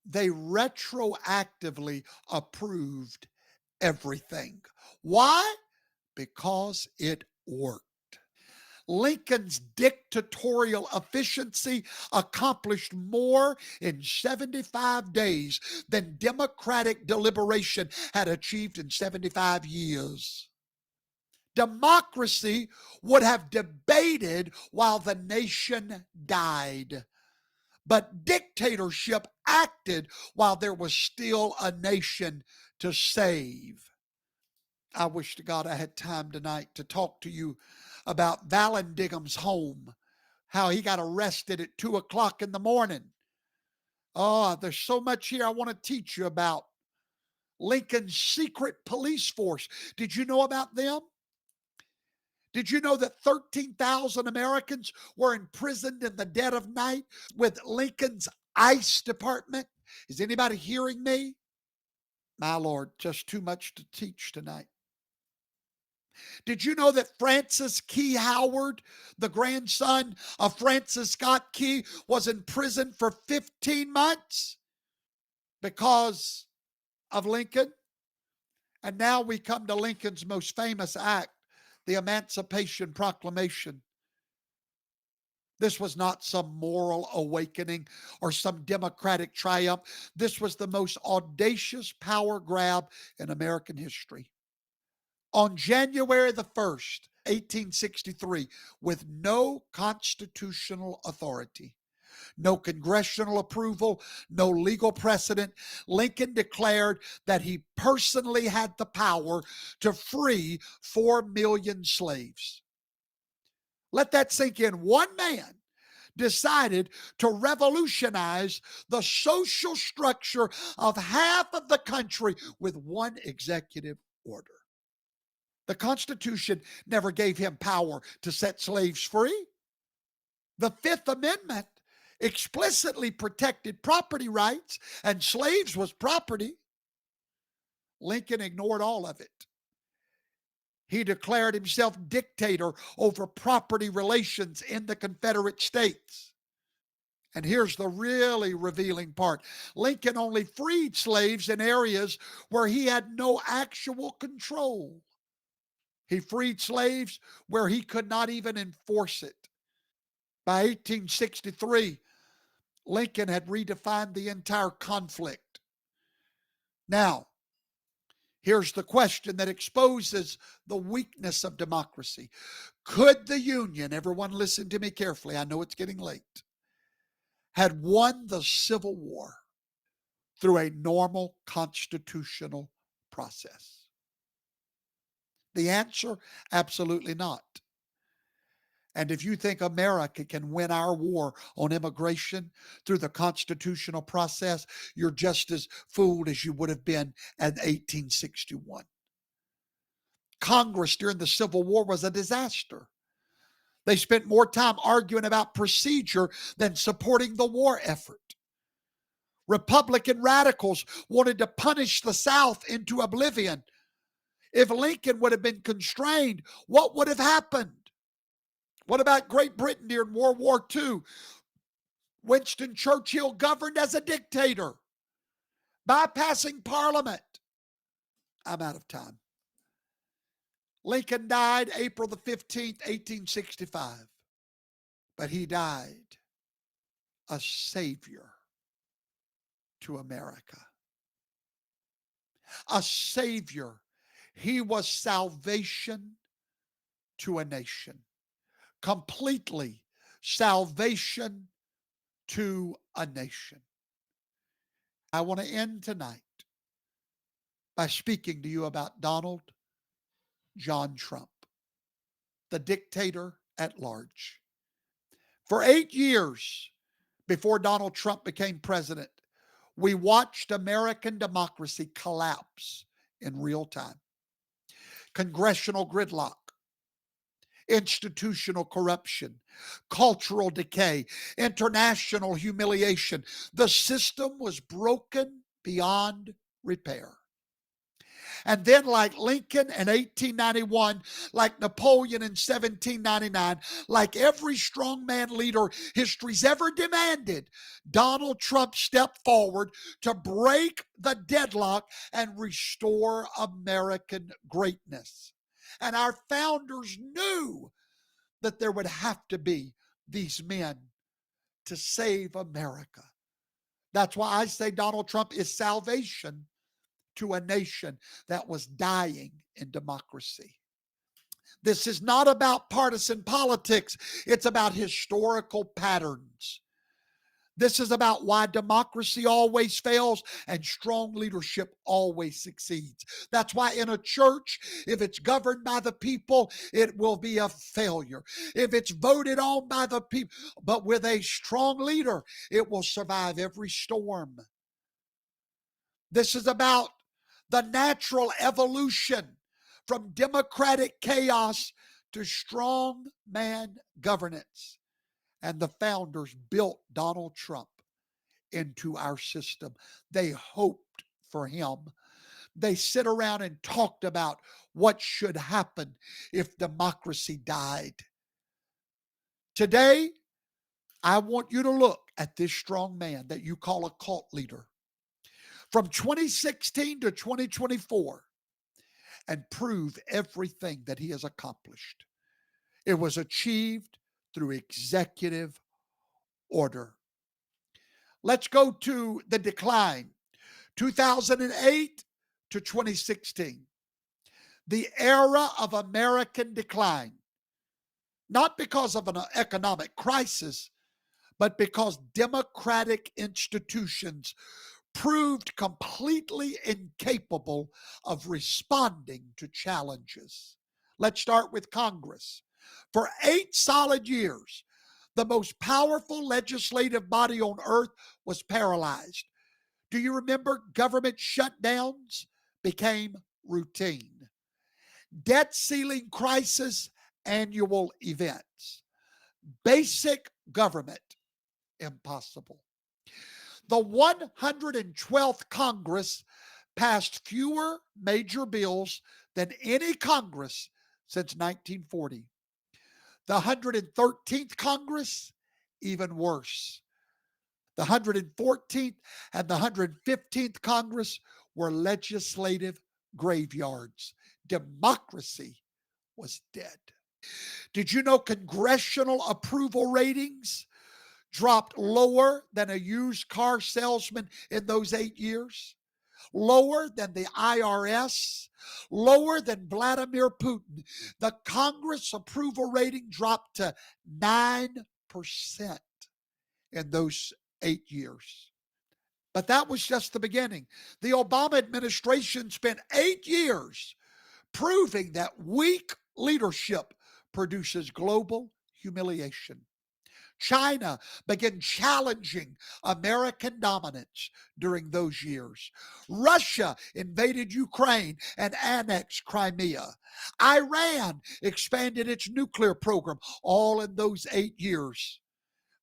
They retroactively approved everything. Why? Because it worked. Lincoln's dictatorial efficiency accomplished more in 75 days than democratic deliberation had achieved in 75 years. Democracy would have debated while the nation died, but dictatorship acted while there was still a nation to save. I wish to God I had time tonight to talk to you about Vallandigham's home, how he got arrested at 2 o'clock in the morning. Oh, there's so much here I want to teach you about. Lincoln's secret police force. Did you know about them? Did you know that 13,000 Americans were imprisoned in the dead of night with Lincoln's ICE department? Is anybody hearing me? My Lord, just too much to teach tonight. Did you know that Francis Key Howard, the grandson of Francis Scott Key, was in prison for 15 months because of Lincoln? And now we come to Lincoln's most famous act, the Emancipation Proclamation. This was not some moral awakening or some democratic triumph. This was the most audacious power grab in American history. On January the 1st, 1863, with no constitutional authority, no congressional approval, no legal precedent, Lincoln declared that he personally had the power to free 4 million slaves. Let that sink in. One man decided to revolutionize the social structure of half of the country with one executive order. The Constitution never gave him power to set slaves free. The Fifth Amendment explicitly protected property rights, and slaves was property. Lincoln ignored all of it. He declared himself dictator over property relations in the Confederate States. And here's the really revealing part. Lincoln only freed slaves in areas where he had no actual control. He freed slaves where he could not even enforce it. By 1863, Lincoln had redefined the entire conflict. Now, here's the question that exposes the weakness of democracy. Could the Union, everyone listen to me carefully, I know it's getting late, had won the Civil War through a normal constitutional process? The answer, absolutely not. And if you think America can win our war on immigration through the constitutional process, you're just as fooled as you would have been in 1861. Congress during the Civil War was a disaster. They spent more time arguing about procedure than supporting the war effort. Republican radicals wanted to punish the South into oblivion. If Lincoln would have been constrained, what would have happened? What about Great Britain during World War II? Winston Churchill governed as a dictator, bypassing Parliament. I'm out of time. Lincoln died April the 15th, 1865, but he died a savior to America. A savior. He was salvation to a nation. Completely salvation to a nation. I want to end tonight by speaking to you about Donald John Trump, the dictator at large. For 8 years before Donald Trump became president, we watched American democracy collapse in real time. Congressional gridlock, institutional corruption, cultural decay, international humiliation. The system was broken beyond repair. And then, like Lincoln in 1891, like Napoleon in 1799, like every strongman leader history's ever demanded, Donald Trump stepped forward to break the deadlock and restore American greatness. And our founders knew that there would have to be these men to save America. That's why I say Donald Trump is salvation to a nation that was dying in democracy. This is not about partisan politics. It's about historical patterns. This is about why democracy always fails and strong leadership always succeeds. That's why in a church, if it's governed by the people, it will be a failure. If it's voted on by the people, but with a strong leader, it will survive every storm. This is about the natural evolution from democratic chaos to strong man governance. And the founders built Donald Trump into our system. They hoped for him. They sit around and talked about what should happen if democracy died. Today, I want you to look at this strong man that you call a cult leader from 2016 to 2024 and prove everything that he has accomplished. It was achieved through executive order. Let's go to the decline, 2008 to 2016. The era of American decline, not because of an economic crisis, but because democratic institutions proved completely incapable of responding to challenges. Let's start with Congress. For 8 solid years, the most powerful legislative body on earth was paralyzed. Do you remember government shutdowns became routine? Debt ceiling crisis, annual events. Basic government, impossible. The 112th Congress passed fewer major bills than any Congress since 1940. The 113th Congress, even worse. The 114th and the 115th Congress were legislative graveyards. Democracy was dead. Did you know congressional approval ratings dropped lower than a used car salesman in those 8 years? Lower than the IRS, lower than Vladimir Putin. The Congress approval rating dropped to 9% in those 8 years. But that was just the beginning. The Obama administration spent 8 years proving that weak leadership produces global humiliation. China began challenging American dominance during those years. Russia invaded Ukraine and annexed Crimea. Iran expanded its nuclear program, all in those 8 years.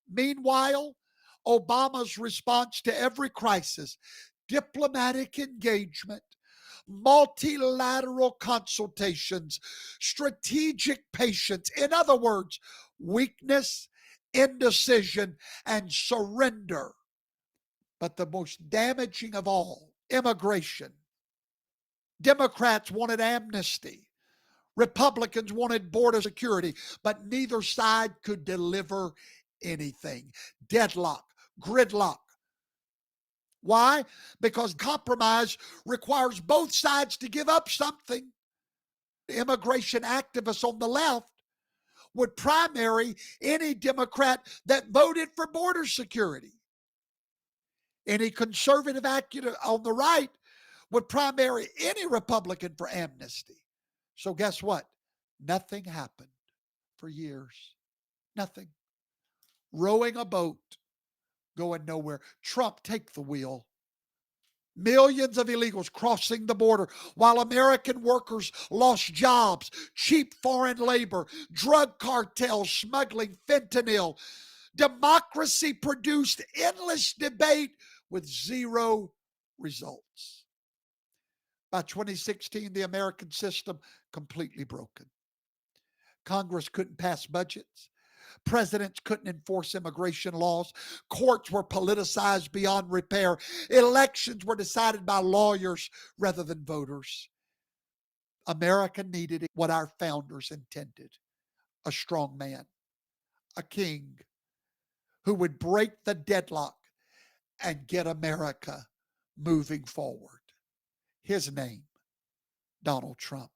Meanwhile, Obama's response to every crisis, diplomatic engagement, multilateral consultations, strategic patience. In other words, weakness, indecision, and surrender. But the most damaging of all, immigration. Democrats wanted amnesty. Republicans wanted border security, but neither side could deliver anything. Deadlock, gridlock. Why? Because compromise requires both sides to give up something. Immigration activists on the left would primary any Democrat that voted for border security. Any conservative activist on the right would primary any Republican for amnesty. So guess what? Nothing happened for years. Nothing. Rowing a boat, going nowhere. Trump, take the wheel. Millions of illegals crossing the border while American workers lost jobs, cheap foreign labor, drug cartels smuggling fentanyl. Democracy produced endless debate with zero results. By 2016, the American system completely broken. Congress couldn't pass budgets. Presidents couldn't enforce immigration laws. Courts were politicized beyond repair. Elections were decided by lawyers rather than voters. America needed what our founders intended: a strong man, a king who would break the deadlock and get America moving forward. His name, Donald Trump.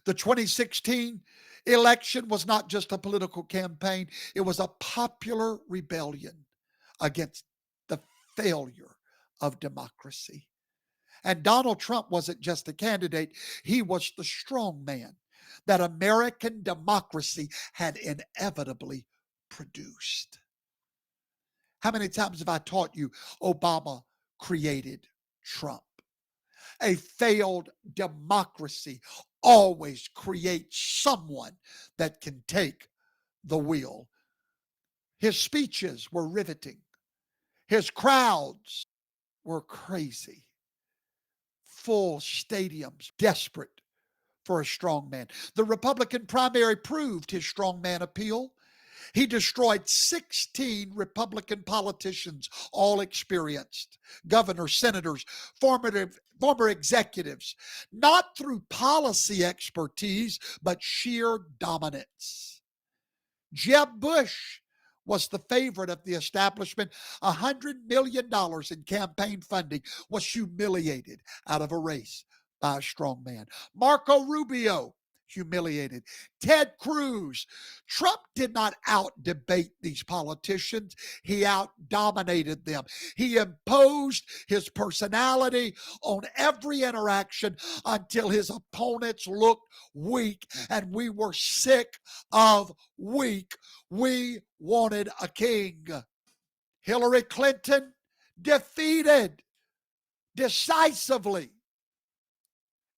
The 2016 election was not just a political campaign, it was a popular rebellion against the failure of democracy. And Donald Trump wasn't just a candidate, he was the strong man that American democracy had inevitably produced. How many times have I taught you Obama created Trump? A failed democracy always creates someone that can take the wheel. His speeches were riveting. His crowds were crazy. Full stadiums, desperate for a strong man. The Republican primary proved his strongman appeal. He destroyed 16 Republican politicians, all experienced, governors, senators, former executives, not through policy expertise, but sheer dominance. Jeb Bush was the favorite of the establishment. $100 million in campaign funding was humiliated out of a race by a strong man. Marco Rubio, humiliated. Ted Cruz. Trump did not out-debate these politicians. He out-dominated them. He imposed his personality on every interaction until his opponents looked weak, and we were sick of weak. We wanted a king. Hillary Clinton defeated decisively.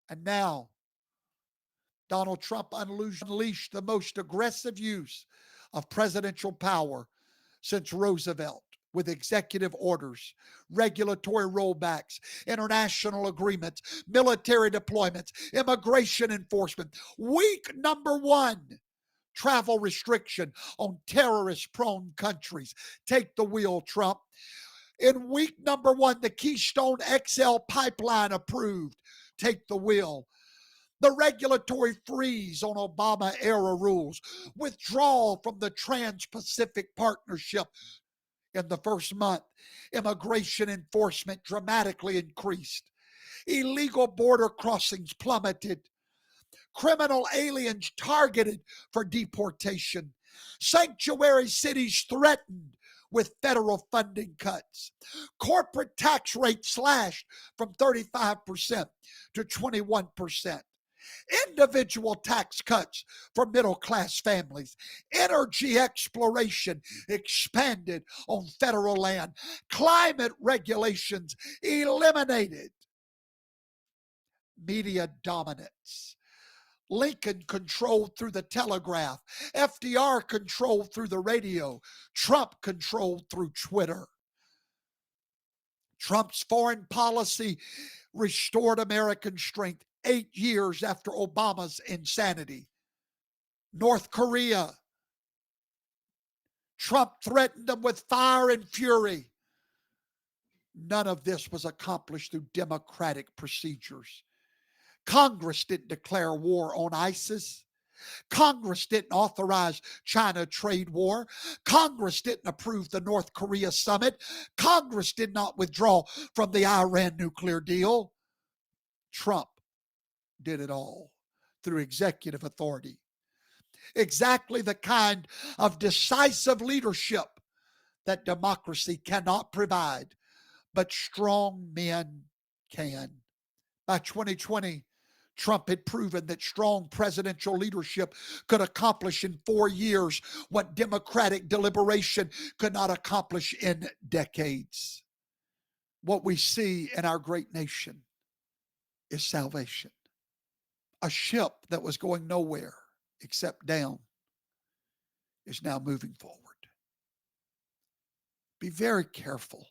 And now, Donald Trump unleashed the most aggressive use of presidential power since Roosevelt, with executive orders, regulatory rollbacks, international agreements, military deployments, immigration enforcement. Week number one, travel restriction on terrorist-prone countries. Take the wheel, Trump. In week number one, the Keystone XL pipeline approved. Take the wheel. The regulatory freeze on Obama-era rules, withdrawal from the Trans-Pacific Partnership. In the first month, immigration enforcement dramatically increased. Illegal border crossings plummeted. Criminal aliens targeted for deportation. Sanctuary cities threatened with federal funding cuts. Corporate tax rates slashed from 35% to 21%. Individual tax cuts for middle-class families. Energy exploration expanded on federal land. Climate regulations eliminated. Media dominance. Lincoln controlled through the telegraph. FDR controlled through the radio. Trump controlled through Twitter. Trump's foreign policy restored American strength 8 years after Obama's insanity. North Korea. Trump threatened them with fire and fury. None of this was accomplished through democratic procedures. Congress didn't declare war on ISIS. Congress didn't authorize China trade war. Congress didn't approve the North Korea summit. Congress did not withdraw from the Iran nuclear deal. Trump did it all through executive authority. Exactly the kind of decisive leadership that democracy cannot provide, but strong men can. By 2020, Trump had proven that strong presidential leadership could accomplish in 4 years what democratic deliberation could not accomplish in decades. What we see in our great nation is salvation. A ship that was going nowhere except down is now moving forward. Be very careful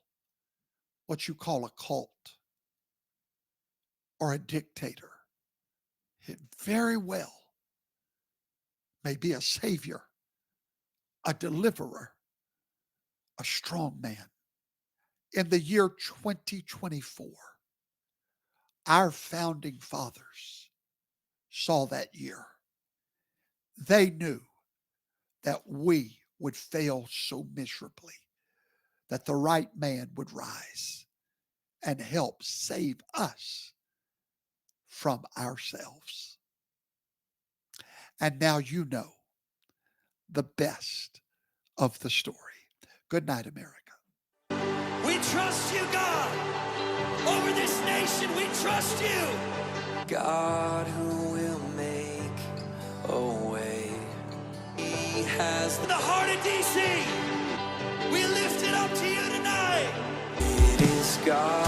what you call a cult or a dictator. It very well may be a savior, a deliverer, a strong man. In the year 2024, our founding fathers saw that year. They knew that we would fail so miserably that the right man would rise and help save us from ourselves. And now you know the best of the story. Good night, America. We trust you, God. Over this nation, we trust you. God who will make a way. He has the heart of DC. We lift it up to you tonight. It is God.